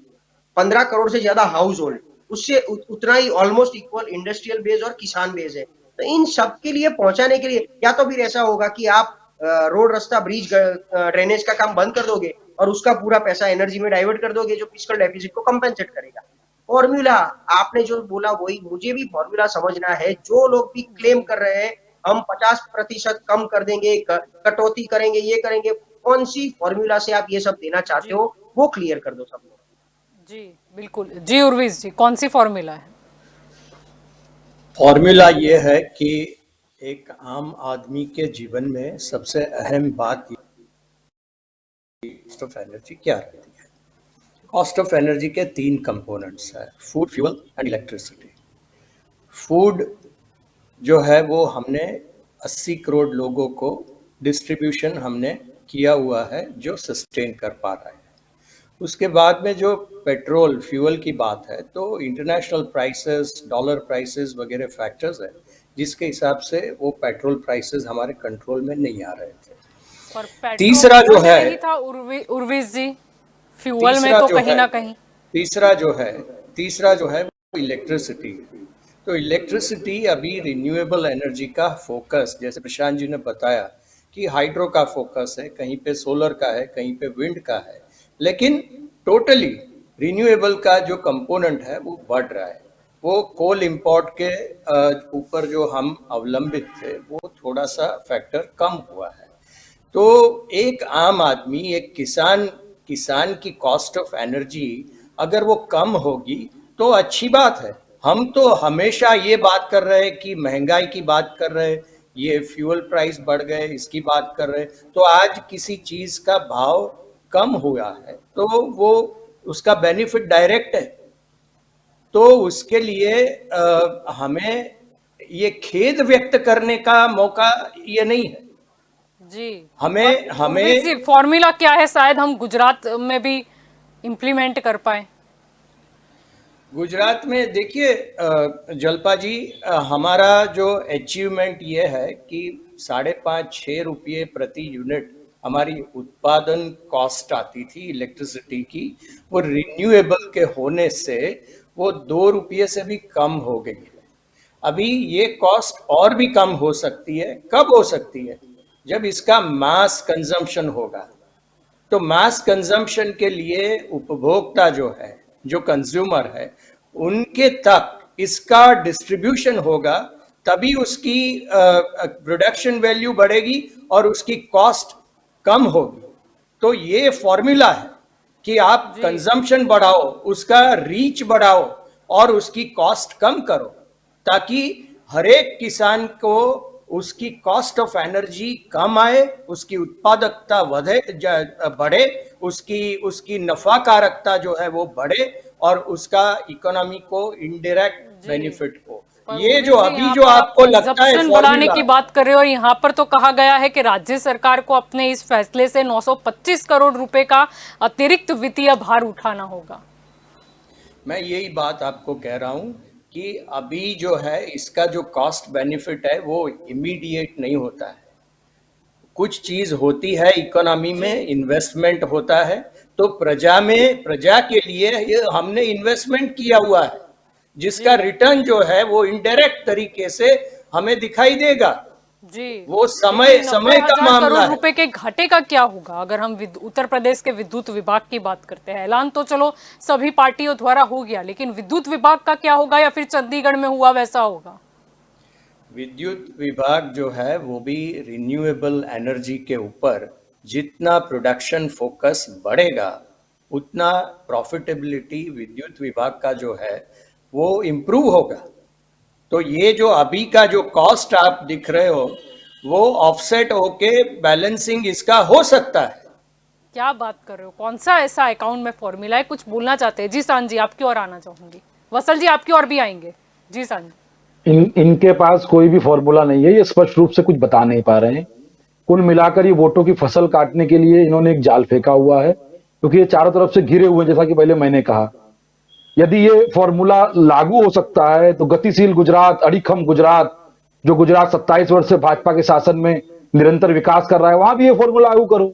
15 करोड़ से ज्यादा हाउस होल्ड, उससे उतना ही ऑलमोस्ट इक्वल इंडस्ट्रियल बेस और किसान बेस है। तो इन सब के लिए पहुंचाने के लिए या तो फिर ऐसा होगा कि आप रोड रास्ता ब्रिज ड्रेनेज का काम बंद कर दोगे और उसका पूरा पैसा एनर्जी में डाइवर्ट कर दोगे जो फिस्कल डेफिसिट को कंपेंसेट करेगा। फॉर्मूला आपने जो बोला वही मुझे भी फॉर्मूला समझना है, जो लोग भी क्लेम कर रहे हैं हम 50% कम कर देंगे, कटौती करेंगे, ये करेंगे, कौन सी फॉर्मूला से आप ये सब देना चाहते जी हो वो क्लियर कर दो सब लोग। जी बिल्कुल जी। उर्विस जी, कौन सी फॉर्मूला है? फॉर्मूला ये है कि एक आम आदमी के जीवन में सबसे अहम बात कॉस्ट ऑफ एनर्जी क्या रहती है। कॉस्ट ऑफ एनर्जी के 3 कंपोनेंट्स है, food, fuel and electricity. Food जो है वो हमने 80 करोड़ लोगों को डिस्ट्रीब्यूशन हमने किया हुआ है जो सस्टेन कर पा रहा है। उसके बाद में जो पेट्रोल फ्यूल की बात है तो इंटरनेशनल प्राइसेस, डॉलर प्राइसेस वगैरह फैक्टर्स है जिसके हिसाब से वो पेट्रोल प्राइसेस हमारे कंट्रोल में नहीं आ रहे थे। पर पेट्रोल तीसरा जो है नहीं था उर्विस जी, फ्यूल में तीसरा तो जो कहीं है ना कहीं। तीसरा जो है वो इलेक्ट्रिसिटी। तो इलेक्ट्रिसिटी अभी रिन्यूएबल एनर्जी का फोकस, जैसे प्रशांत जी ने बताया कि हाइड्रो का फोकस है, कहीं पे सोलर का है, कहीं पे विंड का है, लेकिन टोटली रिन्यूएबल का जो कंपोनेंट है वो बढ़ रहा है। वो कोल इंपोर्ट के ऊपर जो हम अवलंबित थे वो थोड़ा सा फैक्टर कम हुआ है। तो एक आम आदमी, एक किसान की कॉस्ट ऑफ एनर्जी अगर वो कम होगी तो अच्छी बात है। हम तो हमेशा ये बात कर रहे हैं कि महंगाई की बात कर रहे हैं, ये फ्यूल प्राइस बढ़ गए इसकी बात कर रहे हैं, तो आज किसी चीज का भाव कम हुआ है तो वो उसका बेनिफिट डायरेक्ट है। तो उसके लिए हमें ये खेद व्यक्त करने का मौका ये नहीं है। जी हमें उर्विस जी, फॉर्मूला क्या है, शायद हम गुजरात में भी इम्प्लीमेंट कर पाए। गुजरात में देखिए जलपा जी, हमारा जो अचीवमेंट ये है कि 5.5-6 रुपये प्रति यूनिट हमारी उत्पादन कॉस्ट आती थी इलेक्ट्रिसिटी की, वो रिन्यूएबल के होने से वो 2 रुपये से भी कम हो गई है। अभी ये कॉस्ट और भी कम हो सकती है। कब हो सकती है? जब इसका मास कंजम्पशन होगा। तो मास कंजम्पशन के लिए उपभोक्ता जो है जो कंज्यूमर है उनके तक इसका डिस्ट्रीब्यूशन होगा, तभी उसकी प्रोडक्शन वैल्यू बढ़ेगी और उसकी कॉस्ट कम होगी। तो ये फॉर्मूला है कि आप कंजम्पशन बढ़ाओ, उसका रीच बढ़ाओ और उसकी कॉस्ट कम करो, ताकि हर एक किसान को उसकी कॉस्ट ऑफ एनर्जी कम आए, उसकी उत्पादकता बढ़े, उसकी नफाकारकता जो है वो बढ़े और उसका इकोनॉमी को इनडायरेक्ट बेनिफिट हो। ये जो अभी जो आपको लगता है कंजप्शन बढ़ाने की बात कर रहे हो, और यहाँ पर तो कहा गया है कि राज्य सरकार को अपने इस फैसले से 925 करोड़ रुपए का अतिरिक्त वित्तीय भार उठाना होगा। मैं यही बात आपको कह रहा हूं कि अभी जो है इसका जो कॉस्ट बेनिफिट है वो इमीडिएट नहीं होता है। कुछ चीज होती है इकोनॉमी में, इन्वेस्टमेंट होता है, तो प्रजा के लिए ये हमने इन्वेस्टमेंट किया हुआ है, जिसका रिटर्न जो है वो इनडायरेक्ट तरीके से हमें दिखाई देगा जी। वो समय का मामला करोड़ है। रुपए के घाटे का क्या होगा अगर हम उत्तर प्रदेश के विद्युत विभाग की बात करते हैं? ऐलान तो चलो सभी पार्टियों द्वारा हो गया, लेकिन विद्युत विभाग का क्या होगा, या फिर चंडीगढ़ में हुआ वैसा होगा? विद्युत विभाग जो है वो भी रिन्यूएबल एनर्जी के ऊपर जितना प्रोडक्शन फोकस बढ़ेगा उतना प्रॉफिटेबिलिटी विद्युत विभाग का जो है वो इम्प्रूव होगा। तो ये जो अभी का जो कॉस्ट आप दिख रहे हो वो ऑफसेट होके बैलेंसिंग इसका हो सकता है। क्या बात कर रहे हो? कौन सा ऐसा अकाउंट में फॉर्मूला है? कुछ बोलना चाहते हैं? जी सान जी, आपकी ओर आना चाहूंगी। वसल जी, आपकी ओर भी आएंगे। जी सान जी। इनके पास कोई भी फॉर्मूला नहीं है, ये स्पष्ट रूप से कुछ बता नहीं पा रहे हैं। कुल मिलाकर ये वोटों की फसल काटने के लिए इन्होंने एक जाल फेंका हुआ है, क्योंकि ये चारों तरफ से घिरे हुए हैं, जैसा कि पहले मैंने कहा। यदि ये फॉर्मूला लागू हो सकता है तो गतिशील गुजरात, अड़ीखम गुजरात, जो गुजरात 27 वर्ष से भाजपा के शासन में निरंतर विकास कर रहा है, वहां भी ये फॉर्मूला लागू करो।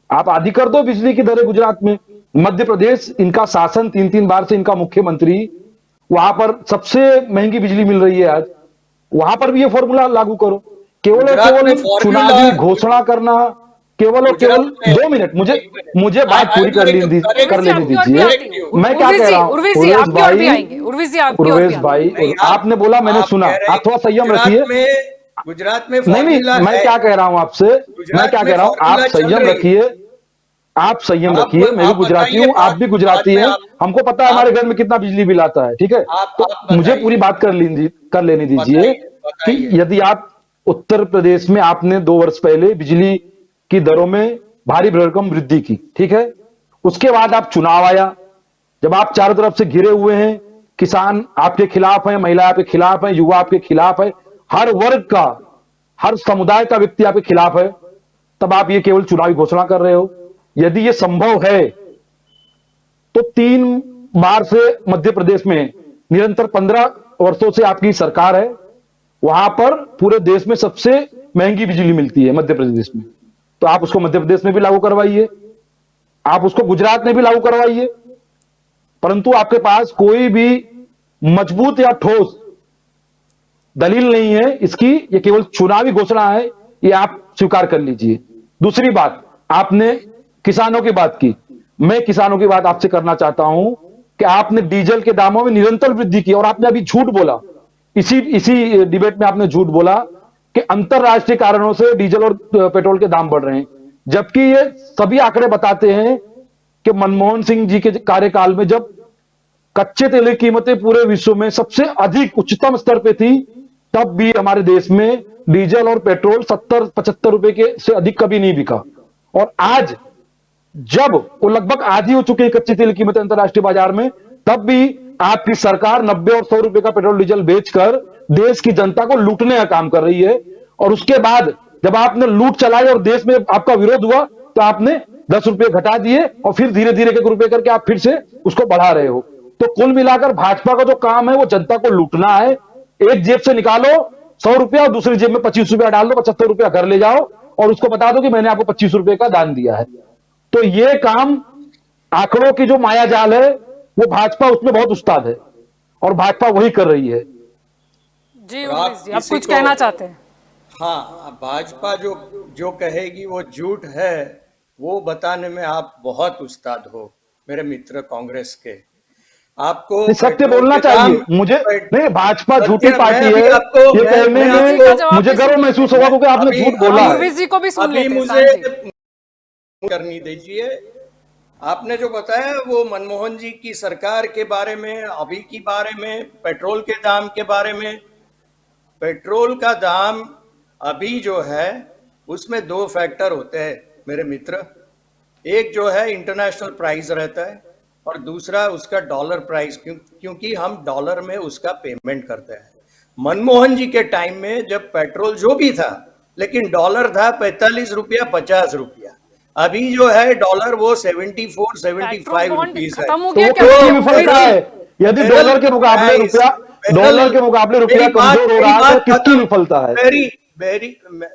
आप आदि कर दो बिजली की दरें गुजरात में। मध्य प्रदेश, इनका शासन 3-3 बार से इनका मुख्यमंत्री, वहां पर सबसे महंगी बिजली मिल रही है आज, वहां पर भी ये फॉर्मूला लागू करो। केवल और केवल चुनावी घोषणा करना, केवल और केवल 2 मिनट मुझे बात पूरी कर लेने दीजिए। मैं क्या कह रहा हूँ उर्वेश भाई, आपने बोला, मैंने सुना, आप थोड़ा संयम रखिए। गुजरात में नहीं, मैं क्या कह रहा हूं आपसे, मैं क्या कह रहा हूं, आप संयम रखिए, आप संयम रखिए। मैं भी गुजराती हूँ, आप भी गुजराती हैं, हमको पता है हमारे घर में कितना बिजली बिल आता है, ठीक है? तो मुझे पूरी बात कर लेने दीजिए कि यदि आप उत्तर प्रदेश में आपने 2 वर्ष पहले बिजली की दरों में भारी भरकम वृद्धि की, ठीक है? उसके बाद आप चुनाव आया, जब आप चारों तरफ से घिरे हुए हैं, किसान आपके खिलाफ है, महिला आपके खिलाफ है, युवा आपके खिलाफ है, हर वर्ग का, हर समुदाय का व्यक्ति आपके खिलाफ है, तब आप ये केवल चुनावी घोषणा कर रहे हो। यदि ये संभव है तो 3 बार से मध्य प्रदेश में निरंतर 15 वर्षों से आपकी सरकार है, वहां पर पूरे देश में सबसे महंगी बिजली मिलती है मध्य प्रदेश में, तो आप उसको मध्य प्रदेश में भी लागू करवाइए, आप उसको गुजरात में भी लागू करवाइए, परंतु आपके पास कोई भी मजबूत या ठोस दलील नहीं है इसकी, ये केवल चुनावी घोषणा है, ये आप स्वीकार कर लीजिए। दूसरी बात, आपने किसानों की बात की, मैं किसानों की बात आपसे करना चाहता हूं कि आपने डीजल के दामों में निरंतर वृद्धि की, और आपने अभी झूठ बोला, इसी डिबेट में आपने झूठ बोला कि अंतरराष्ट्रीय कारणों से डीजल और पेट्रोल के दाम बढ़ रहे हैं, जबकि ये सभी आंकड़े बताते हैं कि मनमोहन सिंह जी के कार्यकाल में जब कच्चे तेल की कीमतें पूरे विश्व में सबसे अधिक उच्चतम स्तर पे थी, तब भी हमारे देश में डीजल और पेट्रोल 70-75 रुपए के से अधिक कभी नहीं बिका। और आज जब वो लगभग आधी हो चुकी है कच्चे तेल की कीमतें अंतरराष्ट्रीय बाजार में, तब भी आपकी सरकार 90 और 100 रुपए का पेट्रोल डीजल बेचकर देश की जनता को लूटने का काम कर रही है। और उसके बाद जब आपने लूट चलाई और देश में आपका विरोध हुआ, तो आपने 10 रुपए घटा दिए और फिर धीरे धीरे 1 रुपए करके आप फिर से उसको बढ़ा रहे हो। तो कुल मिलाकर भाजपा का जो काम है वो जनता को लूटना है। एक जेब से निकालो 100 रुपया और दूसरी जेब में 25 रुपया डाल दो, 75 रुपया घर ले जाओ और उसको बता दो कि मैंने आपको 25 रुपए का दान दिया है। तो ये काम, आंकड़ों की जो माया जाल है वो भाजपा उसमें बहुत उस्ताद है और भाजपा वही कर रही है। जी आप कुछ कहना चाहते हैं? हाँ, भाजपा जो कहेगी वो झूठ है, वो बताने में आप बहुत उस्ताद हो। मेरे मित्र कांग्रेस के, आपको नहीं, सत्य पेट्रोल बोलना के दाम चाहिए मुझे। नहीं, भाजपा सत्य झूठी मैं पार्टी अभी है आपको ये मैं कहने मैं उर्वी जी का में जवाब मुझे भी गर्व सुन महसूस लेते होगा हैं। क्योंकि आपने अभी झूठ हम बोला है। उर्वी जी को भी सुन अभी लेते हैं, मुझे सांझी। करनी दीजिए। आपने जो बताया वो मनमोहन जी की सरकार के बारे में, अभी की बारे में, पेट्रोल के दाम के बारे में। पेट्रोल का दाम अभी जो है उसमें दो फैक्टर होते हैं मेरे मित्र। एक जो है इंटरनेशनल प्राइस रहता है और दूसरा उसका डॉलर प्राइस, क्योंकि हम डॉलर में उसका पेमेंट करते हैं। मनमोहन जी के टाइम में जब पेट्रोल जो भी था, लेकिन डॉलर था 45 रुपया 50 रुपया। अभी जो है डॉलर वो 74 पेट्रोल 75 बॉन्ड रुपीज है। खत्म हो तो गया वो क्या किसकी मतलब विफलता उर्वी जी? है? यदि बैरल डॉलर के मुकाबले प्राइस, रुपया बैरल डॉलर के मुकाबले रुपया कमजोर हो मेरी रहा है तो बात किसकी खत्म, विफलता है?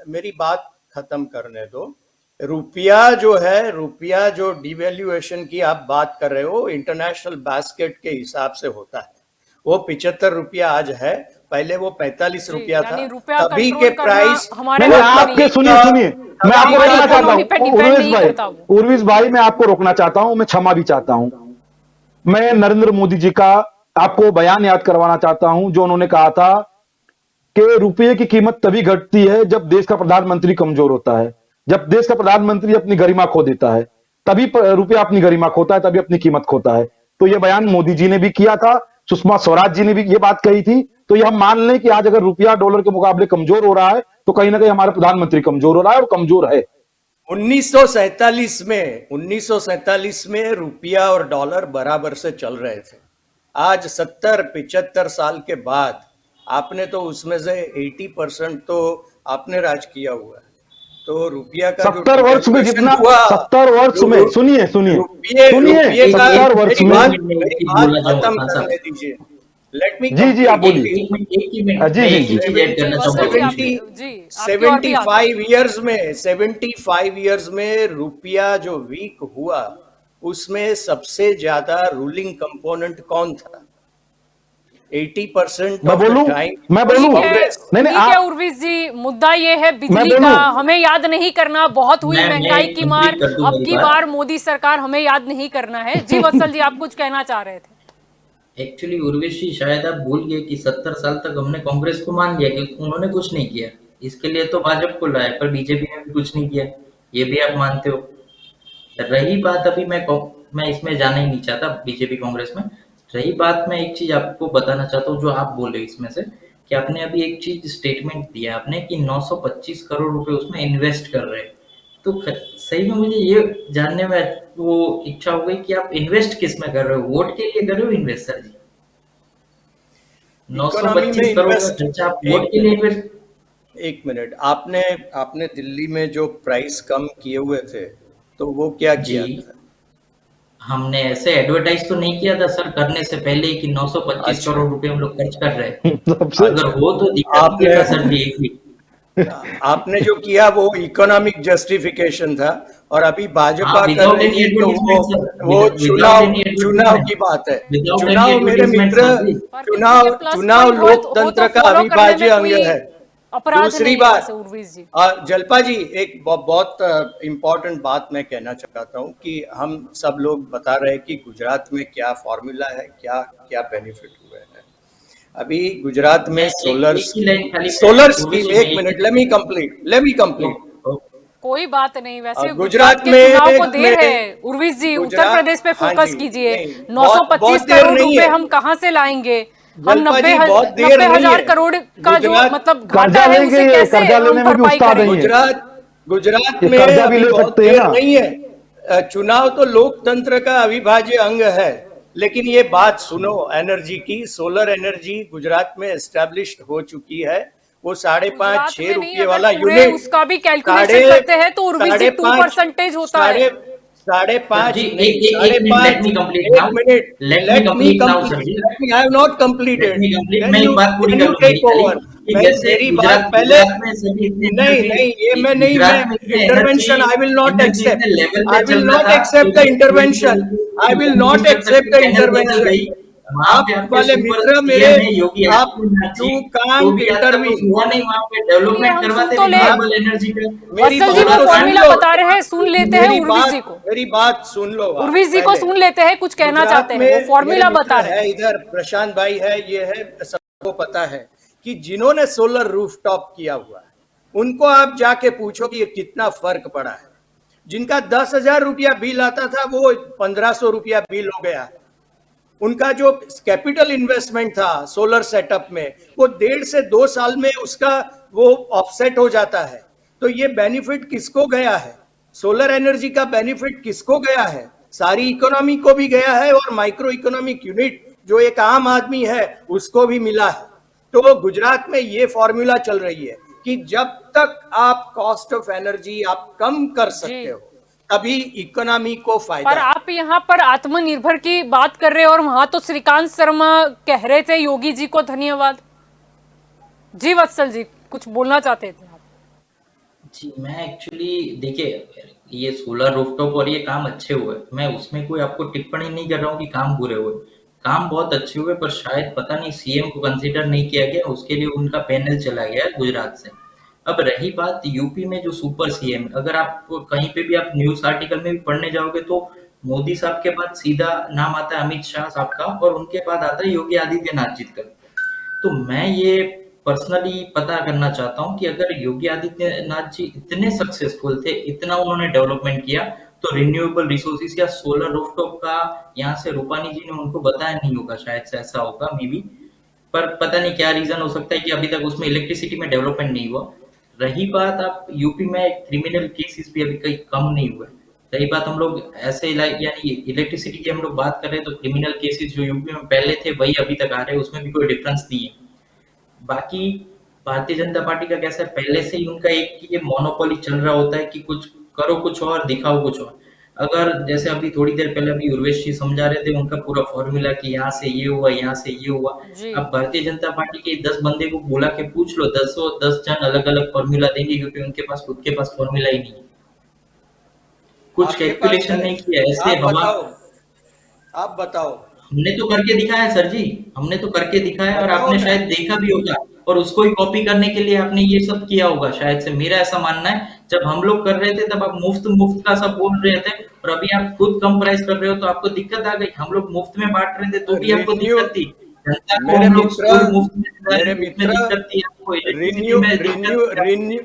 मेरी बात खत्म करने दो। रुपया रुपया जो डिवैल्यूएशन की आप बात कर रहे हो, इंटरनेशनल बास्केट के हिसाब से होता है। वो 75 रुपया आज है, पहले वो 45 जी, रुपया था। यानी रुपया तभी के कंट्रोल करना प्राइस हमारे नहीं, हाथ में नहीं आपके है। सुनिए सुनिए, मैं आपको हमारी रोकना चाहता इकोनॉमी पे हूँ डिपेंड नहीं करता वो। उर्विश भाई मैं आपको रोकना चाहता हूँ, मैं क्षमा भी चाहता हूँ। मैं नरेंद्र मोदी जी का आपको बयान याद करवाना चाहता हूं जो उन्होंने कहा था कि रुपये की कीमत तभी घटती है जब देश का प्रधानमंत्री कमजोर होता है। जब देश का प्रधानमंत्री अपनी गरिमा खो देता है तभी रुपया अपनी गरिमा खोता है, तभी अपनी कीमत खोता है। तो यह बयान मोदी जी ने भी किया था, सुषमा स्वराज जी ने भी ये बात कही थी। तो ये हम मान लें कि आज अगर रुपया डॉलर के मुकाबले कमजोर हो रहा है तो कहीं ना कहीं हमारा प्रधानमंत्री कमजोर हो रहा है और कमजोर है। 1947 में रुपया और डॉलर बराबर से चल रहे थे। आज 70-75 साल के बाद आपने तो उसमें से 80% तो आपने राज किया हुआ है। तो रुपया का जो 70 वर्ष में जितना हुआ, 70 वर्ष में सुनिए सुनिए रुपये सुनिए का 70 वर्ष मेरी में बात खत्म करने दीजिए। लेट मी जी आप बोलिए। एक मिनट जी, मैं जी, एक ही जी। चीज ऐड करना वत्सल जी, चाहूंगा। आप- जी, आपकी और भी आगे। 75 ईयर्स में रुपया जो वीक हुआ, उसमें सबसे ज्यादा रूलिंग कंपोनेंट कौन था? 80% मैं ऑफ द बोलूं टाइम मैं बोलूं कांग्रेस। नहीं ठीक है उर्विश जी, मुद्दा ये है बिजली बोलूं? का, हमें याद नहीं करना, बहुत हुई मैं महंगाई की मार, कंप्लीट कर दूं अब मेरी की बात। बार मोदी सरकार, हमें याद नहीं करना है। जी वत्सल जी, आप कुछ कहना चाह रहे थे। एक्चुअली उर्वेश जी शायद आप भूल गए कि 70 साल तक हमने कांग्रेस को मान लिया कि उन्होंने कुछ नहीं किया। इसके लिए तो भाजपा को लाया, पर बीजेपी ने भी कुछ नहीं किया, ये भी आप मानते हो। रही बात अभी मैं इसमें जाना ही नहीं चाहता बीजेपी कांग्रेस में। रही बात, मैं एक चीज आपको बताना चाहता हूँ जो आप बोले इसमें से, कि आपने अभी एक चीज स्टेटमेंट दिया आपने कि 925 करोड़ रुपए उसमें इन्वेस्ट कर रहे हैं। तो सही में मुझे ये जानने में वो इच्छा हो गई कि आप इन्वेस्ट किस में कर रहे हो, वोट के लिए कर रहे हो इन्वेस्ट? सर जी, इकोनॉमी में 925 करोड़ का इन्वेस्ट, खर्चा आप वोट के लिए इन्वेस्ट? एक मिनट, आपने दिल्ली में जो प्राइस कम किए हुए थे तो वो क्या किया जी, था? हमने ऐसे एडवर्टाइज तो नहीं किया था सर करने से पहले ही कि 925 अच्छा। करोड़ रुपए हम लोग खर्च कर रहे हैं। सबसे अगर हो तो दिक्कत आपने- नहीं था सर जी। एक भी आपने जो किया वो इकोनॉमिक जस्टिफिकेशन था, और अभी भाजपा हाँ, कर without रही any है तो advertisement, sir. वो Without चुनाव any advertisement. चुनाव की बात है। Without any चुनाव मेरे advertisement, मित्र, sir जी। पर चुनाव किसी के प्लस चुनाव पॉइंट हो तो लोकतंत्र का follow करने अविभाज्य में अंग कोई है। अपराध दूसरी नहीं है बात, वैसे उर्विश जी। जलपा जी, एक बहुत इम्पोर्टेंट बात मैं कहना चाहता हूँ कि हम सब लोग बता रहे हैं कि गुजरात में क्या फॉर्मूला है, क्या क्या बेनिफिट हुए हैं। अभी गुजरात में सोलर एक ही लाइन खाली स्कीम, एक मिनट, लेट मी कंप्लीट। कोई बात नहीं, वैसे गुजरात गुजरात के में- चुनाव को देर में- है। उर्विश जी, उत्तर गुजरात- प्रदेश पे हाँ फोकस जी, कीजिए। नहीं, 925 बहुत देर करोड़ नहीं रुपए है। हम कहाँ से लाएंगे? हम जलपा जी, 90 बहुत देर नहीं हजार है। करोड़ का जो गुजरात- मतलब कर्जा घाटा है लेंगे उसे ये, कैसे कर्जा लेने हम में भी भरपाई उस्ताद करेंगे? नहीं है। गुजरात ये में कर्जा भी अभी ले बहुत सकते हैं देर ना। नहीं है। चुनाव तो लोकतंत्र का अविभाज्य अंग है, लेकिन ये बात सुनो, एनर्जी की, सोलर एनर्जी गुजरात में एस्टेब्लिश्ड हो चुकी है। वो 5.5-6 गुजरात में नहीं, रुपये अगर वाला पूरे यूनिट उसका भी कैलकुलेशन करते हैं तो उर्विश जी 2% होता है। 5.5 जी, नहीं, एक minute, let me complete now. Let me complete now, sir जी। I have not completed. Let me complete, Then मैं you- एक बात पूरी then कर you लूँ take खाली, over. कि मैं जैसे मेरी गुजरात बात पहले में सभी इतने नहीं energy- नहीं, ये मैं नहीं, गुजरात मैं में इतने intervention energy- I will not energy accept, इतने level पे आई विल चल रहा नॉट था, एक्सेप्ट द तो intervention, I will not accept the energy बदल इंटरवेंशन। गई, वहाँ पे आप आपके वाले सुपर मित्र सीएम मेरे, है योगी आप आदित्यनाथ जी, यू तो कांट भी आज तक कुछ इंटरवीन। हुआ नहीं वहाँ पे, ये डेवलपमेंट हम सुन करवाते तो ले, रिन्यूएबल एनर्जी पे। मेरी वत्सल जी बात वो तो सुन फॉर्मूला लो, बता रहे हैं, सुन लेते हैं उर्विश जी को। मेरी बात सुन लो आप उर्विश जी को पहले। सुन लेते हैं, कुछ कहना गुजरात चाहते हैं, में वो मेरे फॉर्मूला मित्र बता रहे है, हैं। इधर प्रशांत भाई है, ये है, सबको पता है कि जिन्होंने सोलर रूफटॉप किया हुआ है उनको आप जाके पूछो कि ये कितना फर्क पड़ा है। जिनका 10,000 रुपया बिल आता था वो 1,500 रुपया बिल हो गया है। उनका जो कैपिटल इन्वेस्टमेंट था सोलर सेटअप में, वो 1.5 से 2 साल में उसका वो ऑफसेट हो जाता है। तो ये बेनिफिट किसको गया है? सोलर एनर्जी का बेनिफिट किसको गया है? सारी इकोनॉमी को भी गया है और माइक्रो इकोनॉमिक यूनिट जो एक आम आदमी है उसको भी मिला है। तो गुजरात में ये फॉर्मूला चल रही है कि जब तक आप कॉस्ट ऑफ एनर्जी आप कम कर सकते हो तभी इकोनॉमी को फायदा पर है। आप यहाँ पर आत्मनिर्भर की बात कर रहे हैं और वहां तो श्रीकांत शर्मा कह रहे थे योगी जी को धन्यवाद। जी वत्सल जी कुछ बोलना चाहते थे आप? जी मैं एक्चुअली देखिए, ये सोलर रूफटॉप और ये काम अच्छे हुए, मैं उसमें कोई आपको टिप्पणी नहीं कर रहा हूँ कि काम बुरे हुए, काम बहुत अच्छे हुए, पर शायद पता नहीं सीएम को कंसीडर नहीं किया गया, उसके लिए उनका पैनल चला गया है गुजरात से। अब रही बात यूपी में जो सुपर सीएम, अगर आप कहीं पे भी आप न्यूज आर्टिकल में भी पढ़ने जाओगे तो मोदी साहब के बाद सीधा नाम आता है अमित शाह साहब का, और उनके बाद आता है योगी आदित्यनाथ जी का। तो मैं ये पर्सनली पता करना चाहता हूँ कि अगर योगी आदित्यनाथ जी इतने सक्सेसफुल थे, इतना उन्होंने डेवलपमेंट किया, तो रिन्यूएबल रिसोर्सेज या सोलर रूफटॉप का यहाँ से रूपानी जी ने उनको बताया नहीं होगा, शायद से ऐसा होगा मे बी, पर पता नहीं क्या रीजन हो सकता है कि अभी तक उसमें इलेक्ट्रिसिटी में डेवलपमेंट नहीं हुआ। रही बात, आप यूपी में क्रिमिनल केसेस भी अभी कहीं कम नहीं हुए। रही बात हम लोग ऐसे यानी इलेक्ट्रिसिटी की हम लोग बात कर रहे हैं, तो क्रिमिनल केसेस जो यूपी में पहले थे वही अभी तक आ रहे हैं, उसमें भी कोई डिफरेंस नहीं है। बाकी भारतीय जनता पार्टी का कैसा है, पहले से ही उनका एक ये मोनोपोली चल रहा होता है कि कुछ करो कुछ और, दिखाओ कुछ और। अगर जैसे अभी थोड़ी देर पहले अभी उर्वेश जी समझा रहे थे उनका पूरा फॉर्मूला कि यहाँ से ये हुआ, यहाँ से ये हुआ। जी अब भारतीय जनता पार्टी के 10 बंदे को बुला के पूछ लो, 10 जन अलग अलग फॉर्मूला देंगे, क्योंकि उनके पास खुद के पास फॉर्मूला ही नहीं है, कुछ आपके पास कैलकुलेशन है, नहीं किया, ऐसे आप हवा। बताओ, आप बताओ, हमने तो करके दिखाया सर जी, हमने तो करके दिखाया, और बताओ आपने ना। शायद देखा भी होगा, और उसको ही कॉपी करने के लिए आपने ये सब किया होगा शायद से, मेरा ऐसा मानना है। जब हम लोग कर रहे थे तब आप मुफ्त मुफ्त का सब बोल रहे थे, और अभी आप खुद कम प्राइस कर रहे हो तो आपको दिक्कत आ गई। हम लोग मुफ्त में बांट रहे थे तो भी आपको रिन्यू दिक्कत थी, जनता को मेरे हम लोग मित्र, स्कूल मुफ्त में दिला मेरे रहे थे, उसमें मित्र, दिक्कत थी, आपको इलेक्ट्रिसिटी रिन्यू में रिन्यू दिक्कत थी। रिन्यू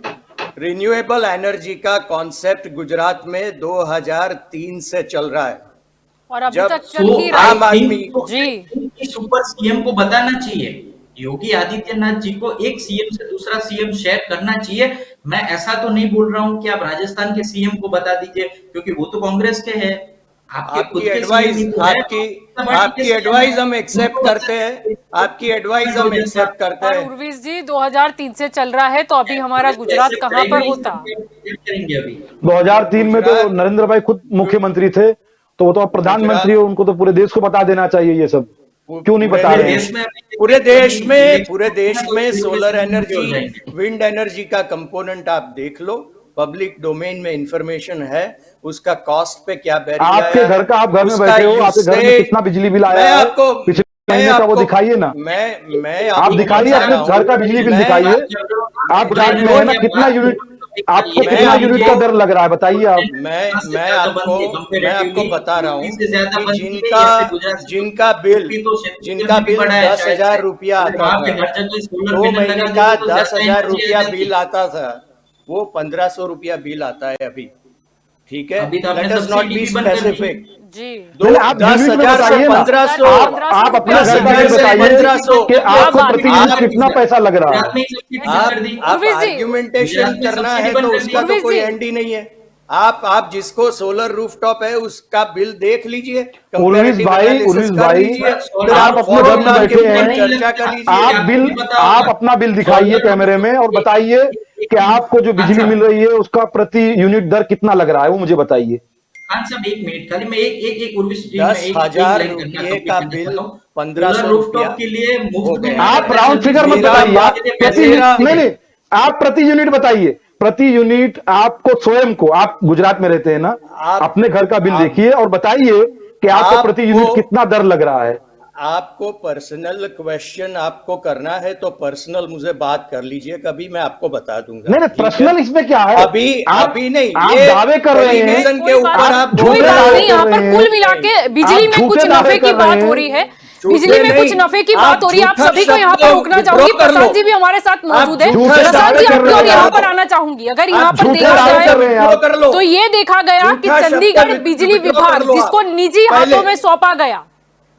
रिन्यूएबल एनर्जी का कॉन्सेप्ट गुजरात में 2003 से चल रहा है। और अभी जब तक चल ही रहा आम है। आदमी जी सुपर सीएम को बताना चाहिए, योगी आदित्यनाथ जी को एक सीएम से दूसरा सीएम शेयर करना चाहिए। मैं ऐसा तो नहीं बोल रहा हूं कि आप राजस्थान के सीएम को बता दीजिए, क्योंकि वो तो कांग्रेस के हैं, आपके खुद आपकी के एडवाइस सीएम ही तो है, आपकी एडवाइस हम एक्सेप्ट करते हैं, आपकी एडवाइस हम एक्सेप्ट करते और हैं। उर्विश जी 2003 से चल रहा है, तो अभी हमारा गुजरात कहाँ पर होता? करेंगे अभी 2003 में तो गुजरात नरेंद्र भाई खुद मुख्यमंत्री थे, तो वो तो अब प्रधानमंत्री हो, उनको तो पूरे देश को बता देना चाहिए ये सब, क्यों नहीं बता रहे हैं? पूरे देश में सोलर एनर्जी, विंड एनर्जी का कंपोनेंट आप देख लो, पब्लिक डोमेन में इंफॉर्मेशन है, उसका कॉस्ट पे क्या बेरिंग आया, आपके घर का, आप घर में बैठे हो, आपके घर में कितना बिजली बिल आया है पिछले महीने का, वो दिखाइए ना। मैं आप दिखाइए, अपने घर का बिजली बिल दिखाइए। आप गुजरात में है ना, कितना यूनिट, आपको कितना यूनिट का दर लग रहा है बताइए आप। मैं आपको बता रहा हूँ कि जिनका बिल 10,000 रुपया आता था, 2 महीने का 10,000 रुपया बिल आता था, वो 1,500 रुपया बिल आता है अभी। ठीक है, let us not be specific. जी आप 10,000 से 1,500, आप अपने घर का बिल बताइए कि आपको प्रति यूनिट कितना पैसा लग रहा है। आप आर्ग्यूमेंटेशन करना है तो उसका तो कोई एंड ही नहीं है। आप जिसको सोलर रूफटॉप है उसका बिल देख लीजिए, उर्विश भाई, आप अपने घर में बैठे हैं, चर्चा कर लीजिए। आप अपना बिल दिखाइए कैमरे में और बताइए कि आपको जो बिजली मिल रही है उसका प्रति यूनिट दर कितना लग रहा है, वो मुझे बताइए। हाँ सब एक मिनट, खाली मैं एक उर्विश जी, 10,000 रुपये का बिल 1,500 रुपया के लिए मुफ्त में। आप राउंड फिगर मत बताइए, आप प्रति नहीं, आप प्रति यूनिट बताइए, प्रति यूनिट आपको स्वयं को, आप गुजरात में रहते हैं ना, अपने घर का बिल देखिए और बताइए कि आपको प्रति यूनिट कितना दर लग रहा है। आपको पर्सनल क्वेश्चन आपको करना है तो पर्सनल मुझे बात कर लीजिए, कभी मैं आपको बता दूंगा। नहीं नहीं, ठीक है? पर्सनल इसमें क्या है? अभी नहीं, आप ये दावे कर रहे हैं, टेलीविजन के कोई बात ऊपर नहीं, आप कोई झूठे बात दावे नहीं, यहाँ कर पर रहे कुल हैं। मिला के बिजली आप में कुछ झूठे दावे नफे की कर बात रहे हो हैं। रही है, झूठे बिजली में कुछ नहीं, नफे की आप बात हो रही है। आप झूठा सभी को यहाँ शब्द पर रोकना withdraw चाहूंगी। कर लो। प्रशांत जी भी हमारे साथ मौजूद है। झूठा प्रशांत दावे जी कर आपकी रहे और हैं यहाँ आप। पर आना चाहूंगी। अगर यहाँ पर झूठे देखा दावे कर जाए रहे हैं आप। कर लो। तो ये देखा गया कि झूठा शब्द चंडीगढ़ बिजली withdraw कर विभाग लो आप। जिसको निजी पहले- हाथों में सौंपा गया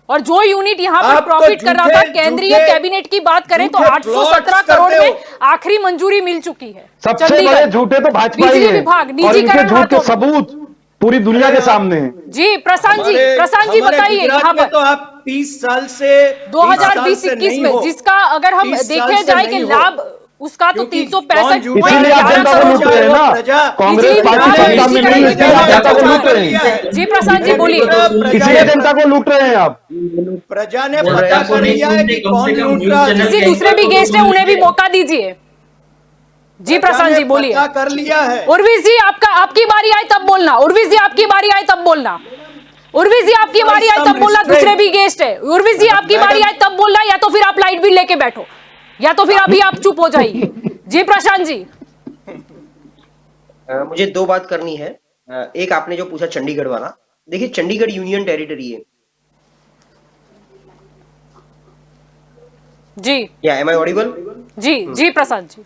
और जो यूनिट यहाँ पर आप तो प्रॉफिट कर रहा था, झूठे- केंद्रीय झूठे- कैबिनेट की बात करें तो झूठे 817 plots करोड़ करते में हो। आखिरी मंजूरी मिल चुकी है। सबसे चंडीगढ़ बड़े झूठे तो भाजपा ही बिजली है, विभाग और इनके निजीकरण झूठ के हाथों में। सबूत पूरी दुनिया के सामने है। जी प्रशांत जी हमारे बताइए गुजरात यहाँ में पर तो आप 30 साल से 2020-21 में जिसका अगर हम 30 साल देखे से जाए कि नहीं हो। लाभ उसका तो क्योंकि 365 इसीलिए आप जनता को लूट रहे हैं ना, कांग्रेस बिजली पार्टी विभाग सत्ता में नहीं है, इसलिए आप जनता को लूट रहे हैं। जी प्रशांत जी बोलिए। इसलिए जनता को लूट रहे हैं आप। प्रजा ने बोल रहे पता हैं, कर लिया है कि कम से कौन कम लूट न्यूज़ रहा है। चैनल किसी दूसरे भी गेस्ट है, उन्हें भी मौका दीजिए। जी प्रशांत जी बोलिए। पता कर लिया है। उर्विश जी आपकी बारी आई तब बोलना। उर्विश जी आपकी बारी आई तब बोलना। उर्विश जी आपकी बारी आई तब बोलना। दूसरे भी गेस्ट है। उर्विश जी आपकी बारी आई तब बोलना, या तो फिर आप लाइट बिल लेके बैठो, या तो फिर अभी आप चुप हो जाइए। जी प्रशांत जी। मुझे दो बात करनी है। एक आपने जो पूछा चंडीगढ़ वाला, देखिए चंडीगढ़ यूनियन टेरिटरी है। जी या एम आई ऑडिबल? जी प्रशांत जी।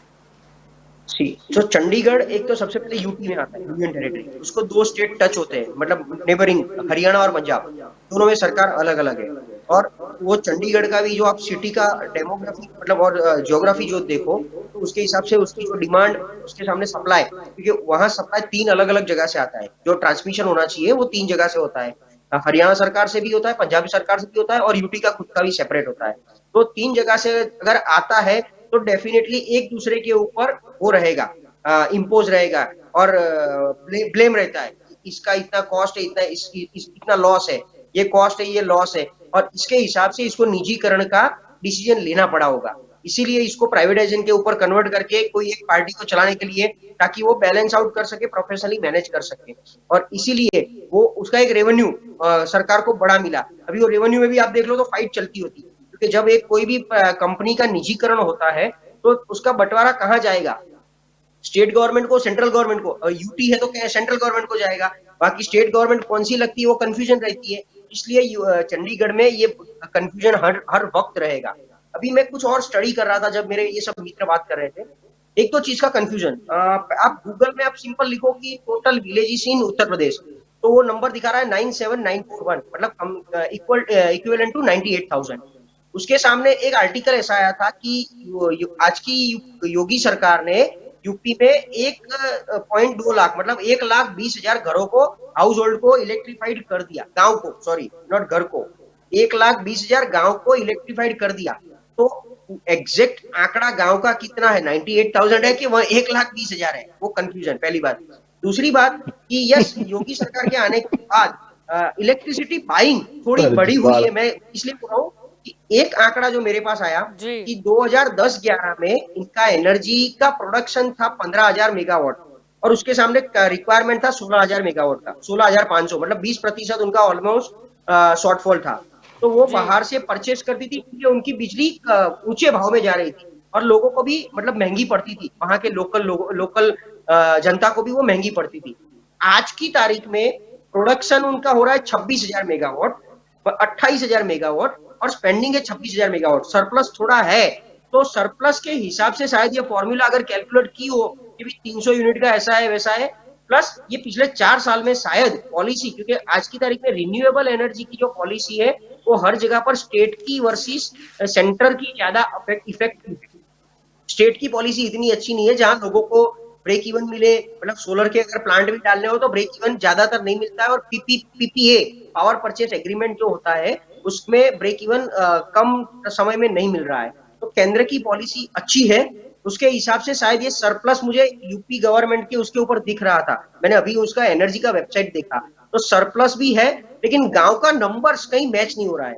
तो चंडीगढ़ एक तो सबसे पहले यूपी में आता है, यूनियन टेरिटरी। उसको दो स्टेट टच होते हैं, मतलब नेबरिंग हरियाणा और पंजाब, दोनों में सरकार अलग अलग है। और वो चंडीगढ़ का भी जो आप सिटी का डेमोग्राफी मतलब और ज्योग्राफी जो देखो, तो उसके हिसाब से उसकी जो डिमांड, उसके सामने सप्लाई, क्योंकि वहां सप्लाई 3 अलग अलग जगह से आता है। जो ट्रांसमिशन होना चाहिए वो 3 जगह से होता है। हरियाणा सरकार से भी होता है, पंजाबी सरकार से भी होता है, और यूपी का खुद का भी सेपरेट होता है। तो 3 जगह से अगर आता है तो डेफिनेटली एक दूसरे के ऊपर वो रहेगा, इम्पोज रहेगा, और ब्लेम रहता है। इसका इतना कॉस्ट है, इतना लॉस है, ये कॉस्ट है, ये लॉस है, और इसके हिसाब से इसको निजीकरण का डिसीजन लेना पड़ा होगा। इसीलिए इसको प्राइवेटाइजेशन के ऊपर कन्वर्ट करके कोई एक पार्टी को चलाने के लिए, ताकि वो बैलेंस आउट कर सके, प्रोफेशनली मैनेज कर सके, और इसीलिए वो उसका एक रेवेन्यू सरकार को बड़ा मिला। अभी वो रेवेन्यू में भी आप देख लो तो फाइट चलती होती है, क्योंकि जब एक कोई भी कंपनी का निजीकरण होता है तो उसका बंटवारा कहाँ जाएगा? स्टेट गवर्नमेंट को, सेंट्रल गवर्नमेंट को। यूटी है तो क्या सेंट्रल गवर्नमेंट को जाएगा, बाकी स्टेट गवर्नमेंट कौन सी लगती है वो कंफ्यूजन रहती है। इसलिए चंडीगढ़ में ये कंफ्यूजन हर वक्त रहेगा। अभी मैं कुछ और स्टडी कर रहा था जब मेरे ये सब मित्र बात कर रहे थे। एक तो चीज का कंफ्यूजन, आप गूगल में आप सिंपल लिखो कि total villages in Uttar Pradesh, तो वो नंबर दिखा रहा है 97941, मतलब इक्विवेलेंट टू 98,000। उसके सामने एक आर्टिकल ऐसा आया था कि आज की योगी सरकार ने यूपी में 1.2 लाख, मतलब 1,20,000 घरों को, हाउस होल्ड को इलेक्ट्रीफाइड कर दिया। गांव को, सॉरी नॉट घर को, 1,20,000 गांव को इलेक्ट्रीफाइड कर दिया। तो एग्जैक्ट आंकड़ा गांव का कितना है, 98,000 है कि वह 1,20,000 है, वो कंफ्यूजन पहली बात। दूसरी बात कि यस, योगी सरकार के आने के बाद इलेक्ट्रिसिटी बाइंग थोड़ी बढ़ी हुई है। मैं इसलिए बोल रहा हूँ कि एक आंकड़ा जो मेरे पास आया कि 2010-11 में इनका एनर्जी का प्रोडक्शन था 15,000 मेगावाट, और उसके सामने रिक्वायरमेंट था 16,000 मेगावाट का, 16,500, मतलब 20% उनका ऑलमोस्ट शॉर्टफॉल था। तो वो बाहर से परचेस करती थी क्योंकि उनकी बिजली ऊंचे भाव में जा रही थी, और लोगों को भी मतलब महंगी पड़ती थी, वहां के लोकल जनता को भी वो महंगी पड़ती थी। आज की तारीख में प्रोडक्शन उनका हो रहा है 26,000 मेगावाट, 28,000 मेगावाट, और स्पेंडिंग है 26,000 मेगावाट। सरप्लस थोड़ा है, तो सरप्लस के हिसाब से शायद ये फॉर्मूला अगर कैलकुलेट की हो कि भी 300 यूनिट का ऐसा है वैसा है, प्लस ये पिछले 4 साल में शायद पॉलिसी, क्योंकि आज की तारीख में रिन्यूएबल एनर्जी की जो पॉलिसी है वो हर जगह पर स्टेट की वर्सेस सेंटर की ज्यादा इफेक्टिव। स्टेट की पॉलिसी इतनी अच्छी नहीं है जहां लोगों को ब्रेक इवन मिले, मतलब सोलर के अगर प्लांट भी डालने हो तो ब्रेक इवन ज्यादातर नहीं मिलता है, और पीपीए पावर परचेस एग्रीमेंट जो होता है उसमें ब्रेक इवन कम समय में नहीं मिल रहा है। तो केंद्र की पॉलिसी अच्छी है, उसके हिसाब से शायद ये सरप्लस मुझे यूपी गवर्नमेंट के उसके ऊपर दिख रहा था। मैंने अभी उसका एनर्जी का वेबसाइट देखा तो सरप्लस भी है, लेकिन गांव का नंबर्स कहीं मैच नहीं हो रहा है।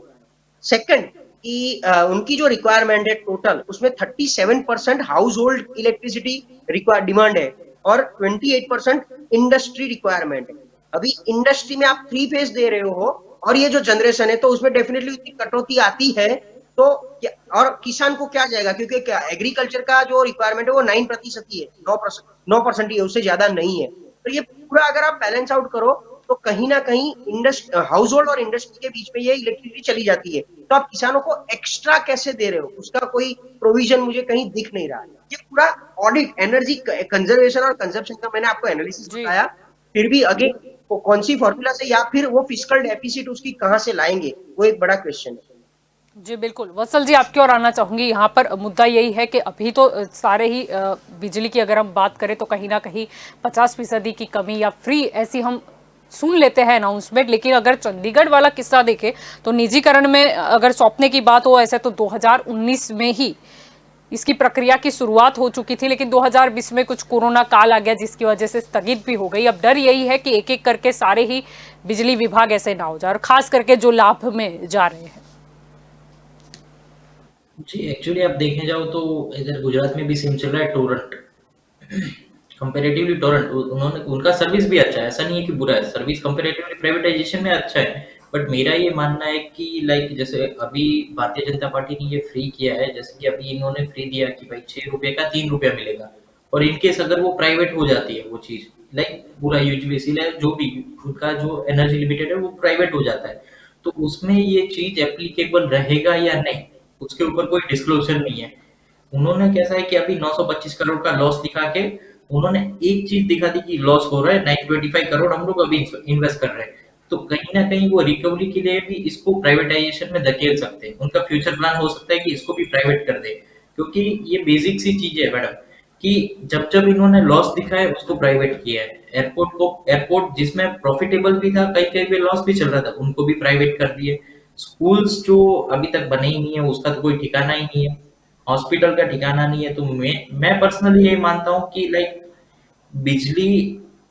सेकंड कि उनकी जो रिक्वायरमेंट है टोटल, उसमें 37% हाउस होल्ड इलेक्ट्रिसिटी डिमांड है और 28% इंडस्ट्री रिक्वायरमेंट है। अभी इंडस्ट्री में आप 3 फेज दे रहे हो और ये जो जनरेशन है तो उसमें डेफिनेटली उतनी कटौती आती है, तो और किसान को क्या जाएगा, क्योंकि एग्रीकल्चर का जो रिक्वायरमेंट है वो 9% ही है, 9% ही है, उससे ज्यादा नहीं है। तो ये पूरा अगर आप बैलेंस आउट करो तो कहीं ना कहीं हाउस होल्ड और इंडस्ट्री के बीच में ये इलेक्ट्रिसिटी चली जाती है, तो आप किसानों को एक्स्ट्रा कैसे दे रहे हो, उसका कोई प्रोविजन मुझे कहीं दिख नहीं रहा है। ये पूरा ऑडिट एनर्जी कंजर्वेशन और कंजप्शन का मैंने आपको एनालिसिस जी बताया, फिर भी अगेन कौन सी फॉर्मूला से या फिर वो फिस्कल डेफिसिट उसकी कहां से लाएंगे, वो एक बड़ा क्वेश्चन है। जी बिल्कुल, वत्सल जी आपकी ओर आना चाहूंगी। यहाँ पर मुद्दा यही है कि अभी तो सारे ही बिजली की अगर हम बात करें तो कहीं ना कहीं 50% की कमी या फ्री ऐसी हम सुन लेते हैं अनाउंसमेंट, लेकिन अगर चंडीगढ़ वाला किस्सा देखें तो निजीकरण में अगर सौंपने की बात हो, ऐसे तो 2019 में ही इसकी प्रक्रिया की शुरुआत हो चुकी थी, लेकिन 2020 में कुछ कोरोना काल आ गया जिसकी वजह से स्थगित भी हो गई। अब डर यही है कि एक एक करके सारे ही बिजली विभाग ऐसे ना हो जाए, और खास करके जो लाभ में जा रहे हैं। जी एक्चुअली आप देखने जाओ तो इधर गुजरात में भी सेम चल रहा है, टोरंट कंपेरेटिवली टोरंट उन्होंने उनका सर्विस भी अच्छा है, ऐसा नहीं है कि बुरा है, सर्विस कंपेरेटिवली प्राइवेटाइजेशन में अच्छा है। बट मेरा ये मानना है कि लाइक जैसे अभी भारतीय जनता पार्टी ने ये फ्री किया है, जैसे कि अभी इन्होंने फ्री दिया कि भाई 6 रुपए का 3 रुपया मिलेगा, और इनकेस अगर वो प्राइवेट हो जाती है वो चीज, लाइक पूरा यूजीवीसीएल है जो भी उनका जो एनर्जी लिमिटेड है वो प्राइवेट हो जाता है, तो उसमें ये चीज एप्लीकेबल रहेगा या नहीं, उसके ऊपर कोई डिस्क्लोजर नहीं है। उन्होंने कैसा है कि अभी 925 करोड़ का लॉस दिखा के उन्होंने एक चीज दिखा दी कि लॉस हो रहा है, 925 करोड़ हम लोग अभी इन्वेस्ट कर रहे हैं, तो कहीं ना कहीं वो रिकवरी के लिए भी इसको प्राइवेटाइजेशन में धकेल सकते हैं। उनका फ्यूचर प्लान हो सकता है कि इसको भी प्राइवेट कर दे, क्योंकि ये बेसिक सी चीज है मैडम कि जब जब इन्होंने लॉस दिखा है उसको प्राइवेट किया है। एयरपोर्ट जिसमें प्रॉफिटेबल भी था, कई कई पे लॉस भी चल रहा था, उनको भी प्राइवेट कर दिए। स्कूल्स जो अभी तक बने ही नहीं है उसका तो कोई ठिकाना ही नहीं है, हॉस्पिटल का ठिकाना नहीं है। तो मैं पर्सनली यही मानता हूँ कि लाइक बिजली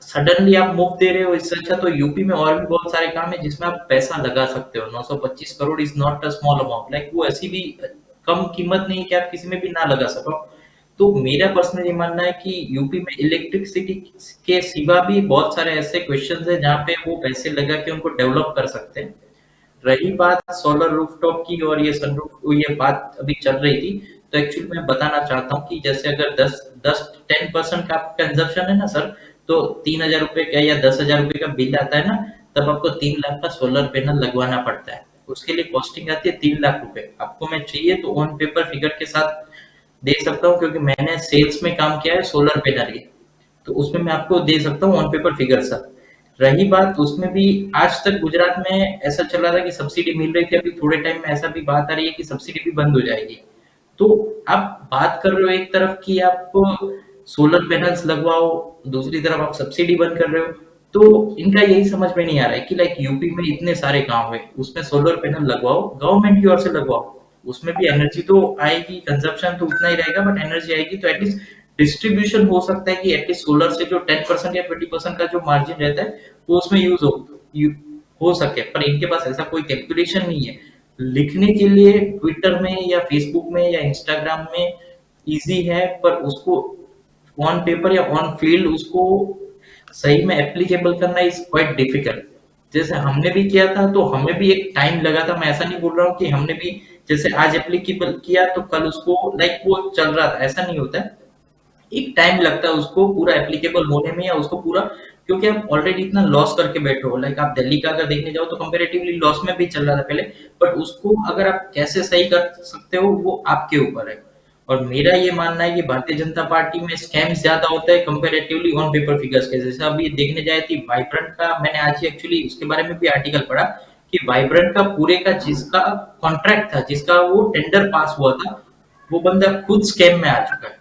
सडनली आप मुफ्त दे रहे हो, इससे अच्छा तो यूपी में और भी बहुत सारे काम है जिसमें आप पैसा लगा सकते हो। 925 crore is not a small amount, like वो ऐसी भी कम कीमत नहीं है कि आप किसी में भी ना लगा सको। तो मेरा पर्सनली मानना है कि यूपी में इलेक्ट्रिसिटी के सिवा भी बहुत सारे ऐसे क्वेश्चंस है जहाँ पे वो पैसे लगा के उनको डेवलप कर सकते हैं। रही बात सोलर रूफटॉप की और ये सनरूफ, ये बात अभी चल रही थी, तो एक्चुअली मैं बताना चाहता हूँ कि जैसे अगर 10% का कंजप्शन है ना सर, तो 3,000 रुपए का या 10,000 रुपए का बिल आता है ना, तब आपको 3 लाख का सोलर पैनल लगवाना पड़ता है। उसके लिए कॉस्टिंग आती है 3 लाख रुपए। आपको मैं चाहिए तो ऑन पेपर फिगर के साथ दे सकता हूँ, क्योंकि मैंने सेल्स में काम किया है सोलर पैनल की, तो उसमें मैं आपको दे सकता हूँ ऑन पेपर फिगर सर। रही बात उसमें भी आज तक गुजरात में ऐसा चल रहा था कि सब्सिडी मिल रही थी, अभी थोड़े टाइम में ऐसा भी बात आ रही है कि सब्सिडी भी बंद हो जाएगी। तो आप बात कर रहे हो एक तरफ कि आप सोलर पैनल्स लगवाओ, दूसरी तरफ आप सब्सिडी बंद कर रहे हो, तो इनका यही समझ में नहीं आ रहा है कि लाइक यूपी में इतने सारे गांव है, उसमें सोलर पैनल लगवाओ, गवर्नमेंट की ओर से लगवाओ, उसमें भी एनर्जी तो आएगी, कंजप्शन तो उतना ही रहेगा बट एनर्जी आएगी, तो एटलीस्ट डिस्ट्रीब्यूशन हो सकता है कि एटलीस्ट सोलर से जो 10% या 20% का जो मार्जिन रहता है वो उसमें हो सके। पर इनके पास ऐसा कोई कैलकुलेशन नहीं है। लिखने के लिए ट्विटर में या फेसबुक में या इंस्टाग्राम में इजी है, पर उसको ऑन पेपर या ऑन फील्ड उसको सही में एप्लीकेबल करना इज क्वाइट डिफिकल्ट। जैसे हमने भी किया था तो हमें भी एक टाइम लगा था, मैं ऐसा नहीं बोल रहा हूँ कि हमने भी जैसे आज एप्लीकेबल किया तो कल उसको लाइक वो चल रहा था, ऐसा नहीं होता है। एक टाइम लगता है उसको पूरा एप्लीकेबल होने में, या उसको पूरा, क्योंकि आप ऑलरेडी इतना लॉस करके बैठे हो। लाइक आप दिल्ली का अगर देखने जाओ तो कंपैरेटिवली लॉस में भी चल रहा था पहले, बट उसको अगर आप कैसे सही कर सकते हो वो आपके ऊपर है। और मेरा ये मानना है कि भारतीय जनता पार्टी में स्कैम्स ज्यादा होता है कंपैरेटिवली ऑन पेपर फिगर्स के। जैसे अभी देखने जाए थी वाइब्रेंट का, मैंने आज ही एक्चुअली उसके बारे में भी आर्टिकल पढ़ा कि वाइब्रेंट का पूरे का जिसका कॉन्ट्रैक्ट था, जिसका वो टेंडर पास हुआ था, वो बंदा खुद स्कैम में आ चुका है,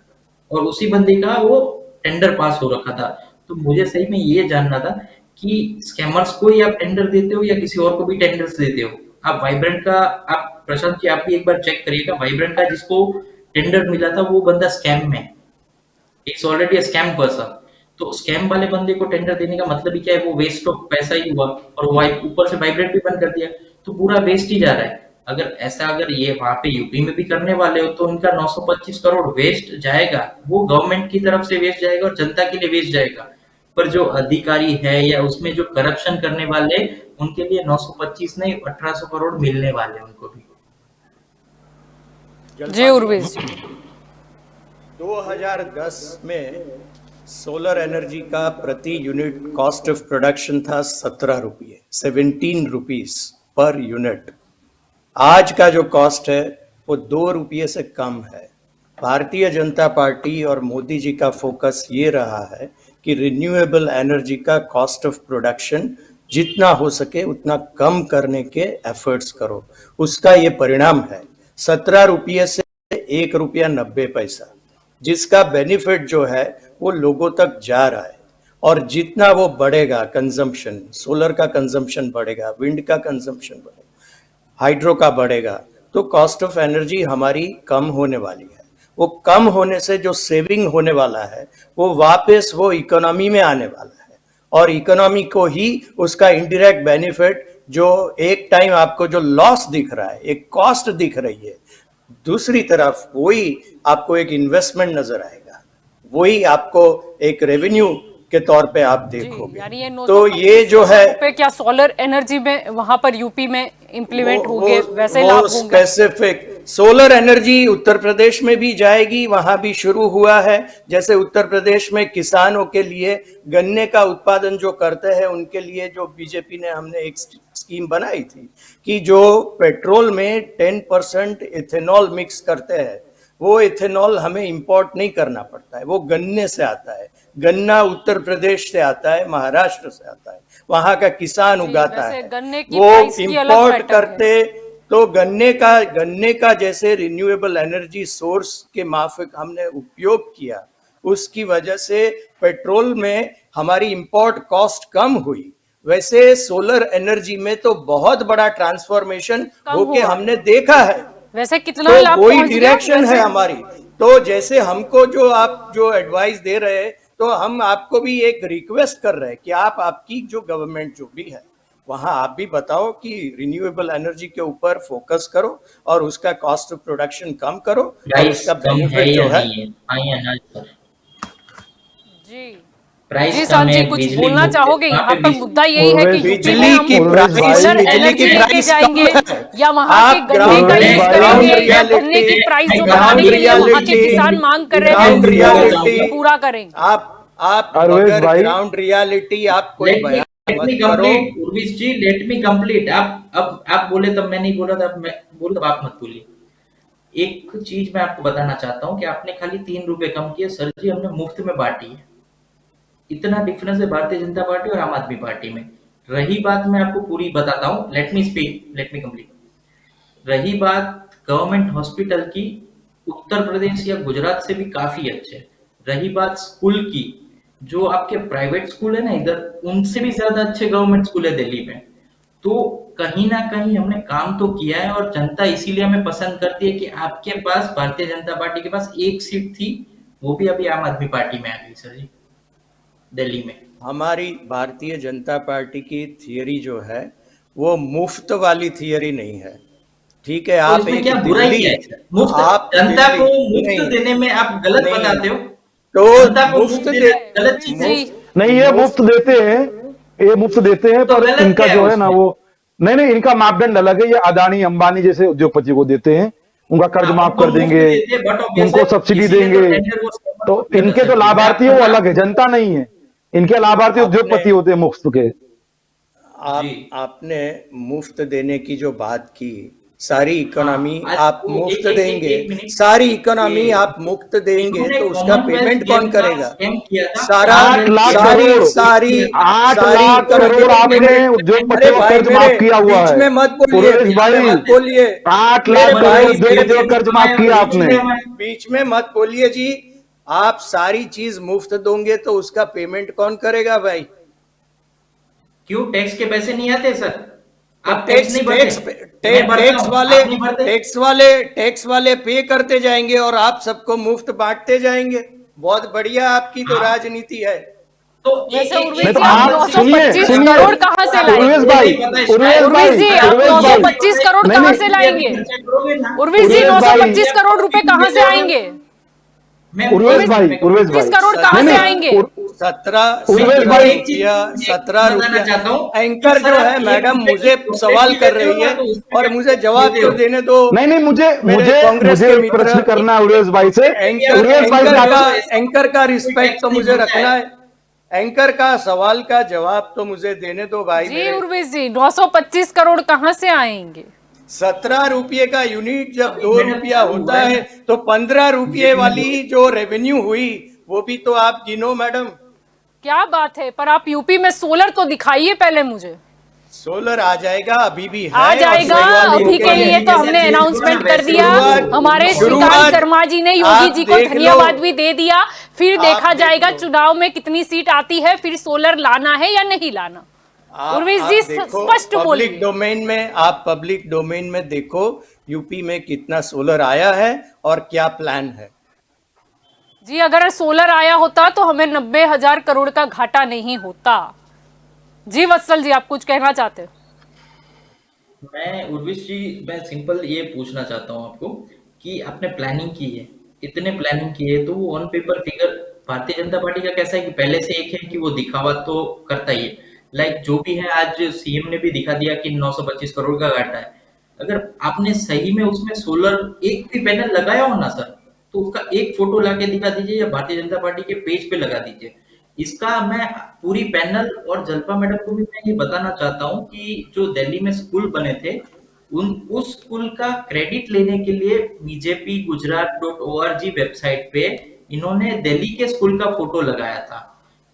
और उसी बंदे का वो टेंडर पास हो रखा था। तो मुझे सही में ये जानना था कि स्कैमर्स को ही आप टेंडर देते हो या किसी और को भी टेंडर्स देते हो। आप वाइब्रेंट का, आप प्रशांत जी आप भी एक बार चेक करिएगा, वाइब्रेंट का जिसको टेंडर मिला था वो बंदा स्कैम में, इट्स ऑलरेडी स्कैम पर्सन। तो स्कैम वाले बंदे को टेंडर देने का मतलब ही क्या है, वो वेस्ट ऑफ पैसा ही हुआ, और ऊपर से वाइब्रेंट भी बंद कर दिया, तो पूरा वेस्ट ही जा रहा है। अगर ये वहां पे यूपी में भी करने वाले हो तो उनका 925 करोड़ वेस्ट जाएगा, वो गवर्नमेंट की तरफ से वेस्ट जाएगा और जनता के लिए वेस्ट जाएगा। पर जो अधिकारी है या उसमें जो करप्शन करने वाले, उनके लिए 925 नहीं 1800 करोड़ मिलने वाले उनको भी। जी उर्वेश जी। 2010 में सोलर एनर्जी का प्रति यूनिट कॉस्ट ऑफ प्रोडक्शन था 17 रुपये, 17 रुपीस पर यूनिट। आज का जो कॉस्ट है वो 2 रुपये से कम है। भारतीय जनता पार्टी और मोदी जी का फोकस ये रहा है कि रिन्यूएबल एनर्जी का कॉस्ट ऑफ प्रोडक्शन जितना हो सके उतना कम करने के एफर्ट्स करो। उसका ये परिणाम है 17 रुपये से 1 रुपया 90 पैसा, जिसका बेनिफिट जो है वो लोगों तक जा रहा है। और जितना वो बढ़ेगा कंजम्पशन, सोलर का कंजम्पशन बढ़ेगा, विंड का कंजम्पशन बढ़ेगा, हाइड्रो का बढ़ेगा, तो कॉस्ट ऑफ एनर्जी हमारी कम होने वाली है। वो कम होने से जो सेविंग होने वाला है वो वापस वो इकोनॉमी में आने वाला है, और इकोनॉमी को ही उसका इनडायरेक्ट बेनिफिट जो एक टाइम आपको जो लॉस दिख रहा है, एक कॉस्ट दिख रही है, दूसरी तरफ वही आपको एक इन्वेस्टमेंट नजर आएगा, वही आपको एक रेवेन्यू के तौर पे आप देखोगे। यानी ये तो ये जो है पे क्या सोलर एनर्जी में वहां पर यूपी में इम्प्लीमेंट होंगे वैसे लाभ होंगे? Specific solar energy Uttar Pradesh में भी जाएगी, वहां भी शुरू हुआ है। जैसे उत्तर प्रदेश में किसानों के लिए गन्ने का उत्पादन जो करते हैं उनके लिए जो बीजेपी ने हमने एक स्कीम बनाई थी कि जो पेट्रोल में 10% इथेनॉल मिक्स करते हैं, वो इथेनॉल हमें इंपोर्ट नहीं करना पड़ता है, वो गन्ने से आता है। गन्ना उत्तर प्रदेश से आता है, महाराष्ट्र से आता है, वहां का किसान उगाता है, वो इंपोर्ट करते। तो गन्ने का जैसे रिन्यूएबल एनर्जी सोर्स के माफिक हमने उपयोग किया, उसकी वजह से पेट्रोल में हमारी इंपोर्ट कॉस्ट कम हुई। वैसे सोलर एनर्जी में तो बहुत बड़ा ट्रांसफॉर्मेशन होके हमने देखा है। वैसे कितना तो लाभ वही पहुंच गया डायरेक्शन है वैसे? हमारी। तो जैसे हमको जो आप जो एडवाइस दे रहे हैं, तो हम आपको भी एक रिक्वेस्ट कर रहे हैं कि आप आपकी जो गवर्नमेंट जो भी है वहां आप भी बताओ कि रिन्यूएबल एनर्जी के ऊपर फोकस करो और उसका कॉस्ट ऑफ प्रोडक्शन कम करो, और उसका बेनिफिट जो है जी प्राइस जी कम सांची है, कुछ बिजली बोलना मुफ्त है, चाहोगे? वहाँ यहाँ पे पर मुद्दा यही है कि यूपी में हम सोलर एनर्जी लेके जाएंगे या वहाँ के गन्ने का यूज करेंगे या गन्ने की प्राइस जो बढ़ाने के लिए वहाँ के किसान मांग कर रहे हैं उसको पूरा करेंगे। आप अरविंद अगर भाई, ग्राउंड रियलिटी आप कोई बयान मत करो। उर्विश जी लेट मी कंप्लीट। आप बोले तब मैं नहीं बोला था, मैं बोल तब आप मत बोलिए। एक चीज मैं आपको बताना चाहता हूँ कि आपने खाली 3 रुपए कम किए, सर जी हमने मुफ्त में बांटी है। इतना डिफरेंस है भारतीय जनता पार्टी और आम आदमी पार्टी में। रही बात, मैं आपको पूरी बताता हूँ, let me speak, let me complete. रही बात गवर्नमेंट हॉस्पिटल की, उत्तर प्रदेश या गुजरात से भी काफी अच्छे। रही बात स्कूल की, जो आपके प्राइवेट स्कूल है ना इधर, उनसे भी ज्यादा अच्छे गवर्नमेंट स्कूल है दिल्ली में। तो कहीं ना कहीं हमने काम तो किया है, और जनता इसीलिए हमें पसंद करती है कि आपके पास, भारतीय जनता पार्टी के पास एक सीट थी, वो भी अभी आम आदमी पार्टी में आ गई सर जी दिल्ली में। हमारी भारतीय जनता पार्टी की थियरी जो है वो मुफ्त वाली थियरी नहीं है, ठीक है? तो आप इसमें एक क्या बुराई दिल्ली, क्या है? मुफ्त आप जनता को नहीं, मुफ्त देने में आप गलत नहीं, बताते हो। तो जनता को मुफ्त मुफ्त दे देना गलत चीज है। नहीं, ये मुफ्त देते हैं, ये मुफ्त देते हैं, तो पर गलत इनका क्या जो है है ना उसमें? वो नहीं, इनका मापदंड अलग है। ये अदानी अंबानी जैसे उद्योगपति को देते हैं, उनका कर्ज माफ उनको कर मुफ्त देंगे, देते हैं, but obvious उनको है, सब्सिडी इसीलिए तो देंगे। टेंडर वो तो करते इनके हैं। तो लाभार्थी वो अलग है, जनता नहीं है। इनके लाभार्थी आपने- उद्योगपति होते हैं मुफ्त के। जी। आपने मुफ्त देने की जो बात की, सारी इकोनॉमी हाँ, आप वो मुफ्त एक देंगे, मिनट। सारी इकोनॉमी ये- आप मुफ्त देंगे इन्होंने तो उसका कॉमनवेल्थ पेमेंट कौन गेम का करेगा? स्कैम किया था। सारा 8 लाख सारी करोड़, सारी 8 सारी लाख करोड़ आपने उद्योगपतियों का कर्ज माफ किया हुआ बीच है। में मत बोलिए, उर्वेश बीच भाई, में मत बोलिए, 8 मेरे लाख भाई, करोड़ उद्योगपतियों का कर्ज माफ किया आपने। बीच में मत बोलिए जी। आप सारी चीज मुफ्त दोगे तो उसका पेमेंट कौन करेगा भाई? क्यों टैक्स के पैसे नहीं आते सर? आप टैक्स नहीं भरते? मैं भरता टैक्स हूं, वाले आप नहीं भरते? टैक्स वाले पे करते जाएंगे और आप सबको मुफ्त बांटते जाएंगे। बहुत बढ़िया आपकी तो राजनीति है। तो वैसे उर्वेश नहीं तो जी आप आप सुनिए 925 करोड़ कहाँ से लाएंगे? उर्वेश भाई, उर्वेश जी आप 925 करोड़ नहीं, कहाँ नहीं, से लाएंगे? उर्वेश जी उर्वेश भाई, 925 करोड़ रुपए कहाँ से आएंगे? मैं उर्वेश भाई 30 करोड़ कहाँ नहीं, से नहीं, आएंगे? 17 रुपया चाहता हूँ एंकर जो है मैडम मुझे सवाल कर रही है और मुझे जवाब तो देने दो। नहीं नहीं, मुझे मेरे कांग्रेस के मित्र प्रश्न करना है उर्वेश भाई से। उर्वेश भाई एंकर का रिस्पेक्ट तो मुझे रखना है। एंकर का सवाल का जवाब तो मुझे देने दो भाई। जी उर्वेश जी, 925 करोड़ कहाँ से आएंगे? 17 रुपये का यूनिट जब 2 रुपया होता है तो 15 रुपये वाली जो रेवेन्यू हुई वो भी तो आप गिनो मैडम। क्या बात है, पर आप यूपी में सोलर तो दिखाइए पहले मुझे। सोलर आ जाएगा, अभी भी है, आ जाएगा, अभी के लिए तो हमने अनाउंसमेंट कर दिया। हमारे श्रीकांत शर्मा जी ने योगी जी को धन्यवाद भी दे दिया। फिर देखा जाएगा चुनाव में कितनी सीट आती है, फिर सोलर लाना है या नहीं लाना। उर्वेश जी स्पष्ट बोलिए। पब्लिक डोमेन में देखो यूपी में कितना सोलर आया है और क्या प्लान है। जी अगर सोलर आया होता तो हमें 90,000 करोड़ का घाटा नहीं होता। जी वत्सल जी, आप कुछ कहना चाहते हैं? मैं उर्वेश जी, मैं सिंपल ये पूछना चाहता हूँ आपको कि आपने प्लानिंग की है, इतने प्लानिंग की है, तो वो on paper figure Bharatiya Janata party का कैसा है कि पहले से एक है कि वो दिखावा तो करता ही है। लाइक जो भी है, आज सीएम ने भी दिखा दिया कि 925 करोड़ का घाटा है। अगर आपने सही में उसमें सोलर एक भी पैनल लगाया हो ना सर, तो उसका एक फोटो लाके दिखा दीजिए या भारतीय जनता पार्टी के पेज पे लगा दीजिए। इसका मैं पूरी पैनल और जल्पा मैडम को भी मैं ये बताना चाहता हूँ कि जो दिल्ली में स्कूल बने थे उस स्कूल का क्रेडिट लेने के लिए बीजेपी gujarat.org वेबसाइट पे इन्होंने दिल्ली के स्कूल का फोटो लगाया था।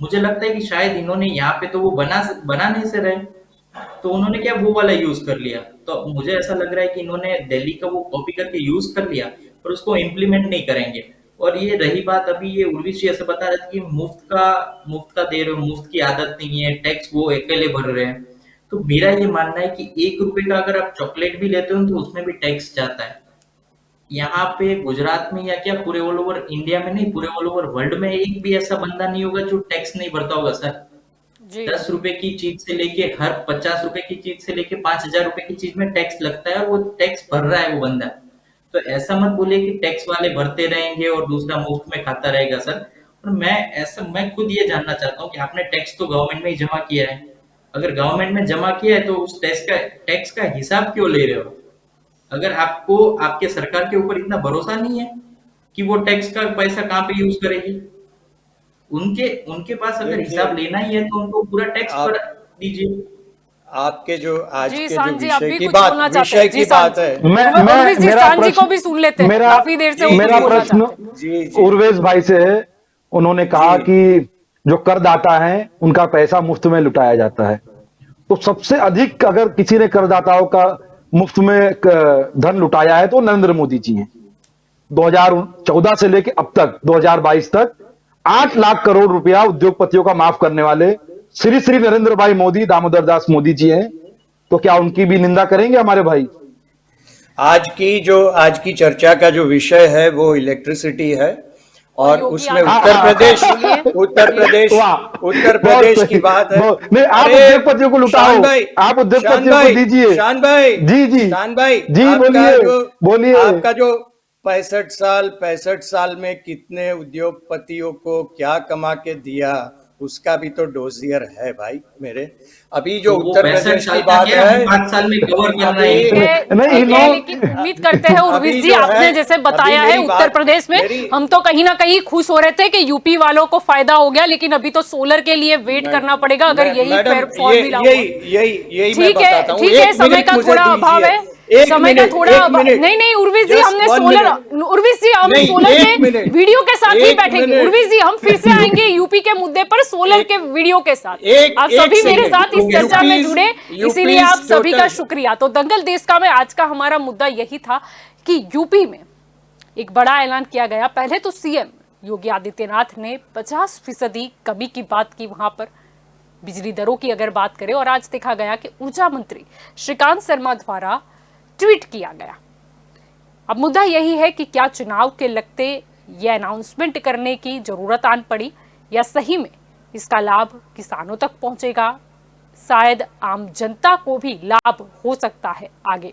मुझे लगता है कि शायद इन्होंने यहाँ पे तो वो बना नहीं से रहे, तो उन्होंने क्या वो वाला यूज कर लिया। तो मुझे ऐसा लग रहा है कि इन्होंने दिल्ली का वो कॉपी करके यूज कर लिया पर उसको इम्प्लीमेंट नहीं करेंगे। और ये रही बात, अभी ये उर्वी जी ऐसे बता रहे थे कि मुफ्त का दे रहे हो, मुफ्त की आदत नहीं है, टैक्स वो अकेले भर रहे हैं। तो मेरा ये मानना है कि 1 रुपए का अगर आप चॉकलेट भी लेते हो तो उसमें भी टैक्स जाता है। यहाँ पे गुजरात में या क्या पूरे ऑल ओवर इंडिया में नहीं, पूरे ऑल ओवर वर्ल्ड में एक भी ऐसा बंदा नहीं होगा जो टैक्स नहीं भरता होगा सर। 10 रुपए की चीज से लेके हर 50 रुपए की चीज से लेके 5,000 रुपए की चीज में टैक्स लगता है और वो टैक्स भर रहा है वो बंदा। तो ऐसा मत बोले कि टैक्स वाले भरते रहेंगे और दूसरा मुफ्त में खाता रहेगा सर। और मैं खुद ये जानना चाहता हूँ कि आपने टैक्स तो गवर्नमेंट में ही जमा किया है। अगर गवर्नमेंट में जमा किया है तो उस टैक्स का हिसाब क्यों ले रहे हो? अगर आपको आपके सरकार के ऊपर इतना भरोसा नहीं है कि वो टैक्स का पैसा कहाँ पे यूज करेगी, उनके पास अगर हिसाब लेना ही है तो उनको पूरा टैक्स पर दीजिए। आपके जो आज के जो विषय की बात है, मैं मेरा प्रश्न को भी सुन लेते हैं, काफी देर से मेरा प्रश्न उर्वेश भाई से है। उन्होंने कहा कि जो करदाता हैं उनका पैसा मुफ्त में लुटाया जाता है, तो सबसे अधिक अगर किसी ने करदाताओं का मुफ्त में धन लुटाया है तो नरेंद्र मोदी जी हैं। 2014 से लेकर अब तक 2022 तक 8 लाख करोड़ रुपया उद्योगपतियों का माफ करने वाले श्री नरेंद्र भाई मोदी, दामोदर दास मोदी जी हैं। तो क्या उनकी भी निंदा करेंगे हमारे भाई? आज की चर्चा का जो विषय है वो इलेक्ट्रिसिटी है और उसमें उत्तर प्रदेश की बात है। नहीं, आप उद्योगपतियों को लुटाओ, आप उद्योगपतियों को दीजिए। शान भाई जी बोलिए। आपका जो 65 साल में कितने उद्योगपतियों को क्या कमा के दिया उसका भी तो डोजियर है भाई मेरे। अभी जो उत्तर प्रदेश की बात है 5 साल में कवर करना है, लेकिन उम्मीद करते हैं उर्वी जी आपने जैसे बताया है उत्तर प्रदेश में हम तो कहीं ना कहीं खुश हो रहे थे कि यूपी वालों को फायदा हो गया, लेकिन अभी तो सोलर के लिए वेट करना पड़ेगा। अगर यही फॉर्मूला ठीक है, समय का थोड़ा अभाव है, समय का थोड़ा नहीं उर्वी जी, हमने सोलर के वीडियो के साथ ही बैठेंगे। उर्वी जी हम फिर से आएंगे यूपी के मुद्दे पर सोलर के वीडियो के साथ। आप सभी मेरे साथ इस चर्चा में जुड़े, इसीलिए आप सभी का शुक्रिया। तो दंगल देश का में आज का हमारा मुद्दा यही था कि यूपी में एक बड़ा ऐलान किया गया। पहले तो सीएम योगी आदित्यनाथ ने 50% कमी की बात की वहां पर बिजली दरों की अगर बात करें, और आज देखा गया कि ऊर्जा मंत्री श्रीकांत शर्मा द्वारा ट्वीट किया गया। अब मुद्दा यही है कि क्या चुनाव के लगते यह अनाउंसमेंट करने की जरूरत आन पड़ी या सही में इसका लाभ किसानों तक पहुंचेगा, शायद आम जनता को भी लाभ हो सकता है आगे।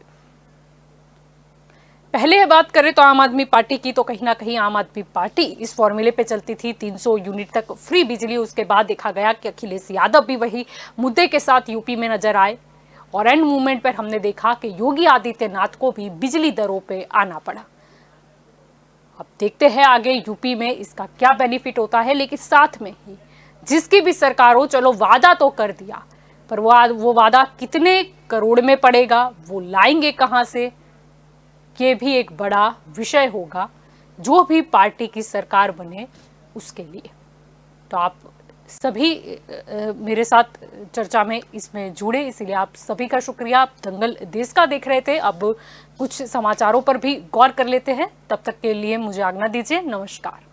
पहले बात करें तो आम आदमी पार्टी की, तो कहीं ना कहीं आम आदमी पार्टी इस फॉर्मूले पे चलती थी, 300 यूनिट तक फ्री बिजली। उसके बाद देखा गया कि अखिलेश यादव भी वही मुद्दे के साथ यूपी में नजर आए और एंड मूवमेंट पर हमने देखा कि योगी आदित्यनाथ को भी बिजली दरों पे आना पड़ा। अब देखते हैं आगे यूपी में इसका क्या बेनिफिट होता है। लेकिन साथ में ही जिसकी भी सरकार हो, चलो वादा तो कर दिया, पर वो वादा कितने करोड़ में पड़ेगा, वो लाएंगे कहां से, ये भी एक बड़ा विषय होगा जो भी पार्टी की सरकार बने उसके लिए। तो आप सभी मेरे साथ चर्चा में इसमें जुड़े, इसलिए आप सभी का शुक्रिया। आप दंगल देश का देख रहे थे। अब कुछ समाचारों पर भी गौर कर लेते हैं। तब तक के लिए मुझे आज्ञा दीजिए। नमस्कार।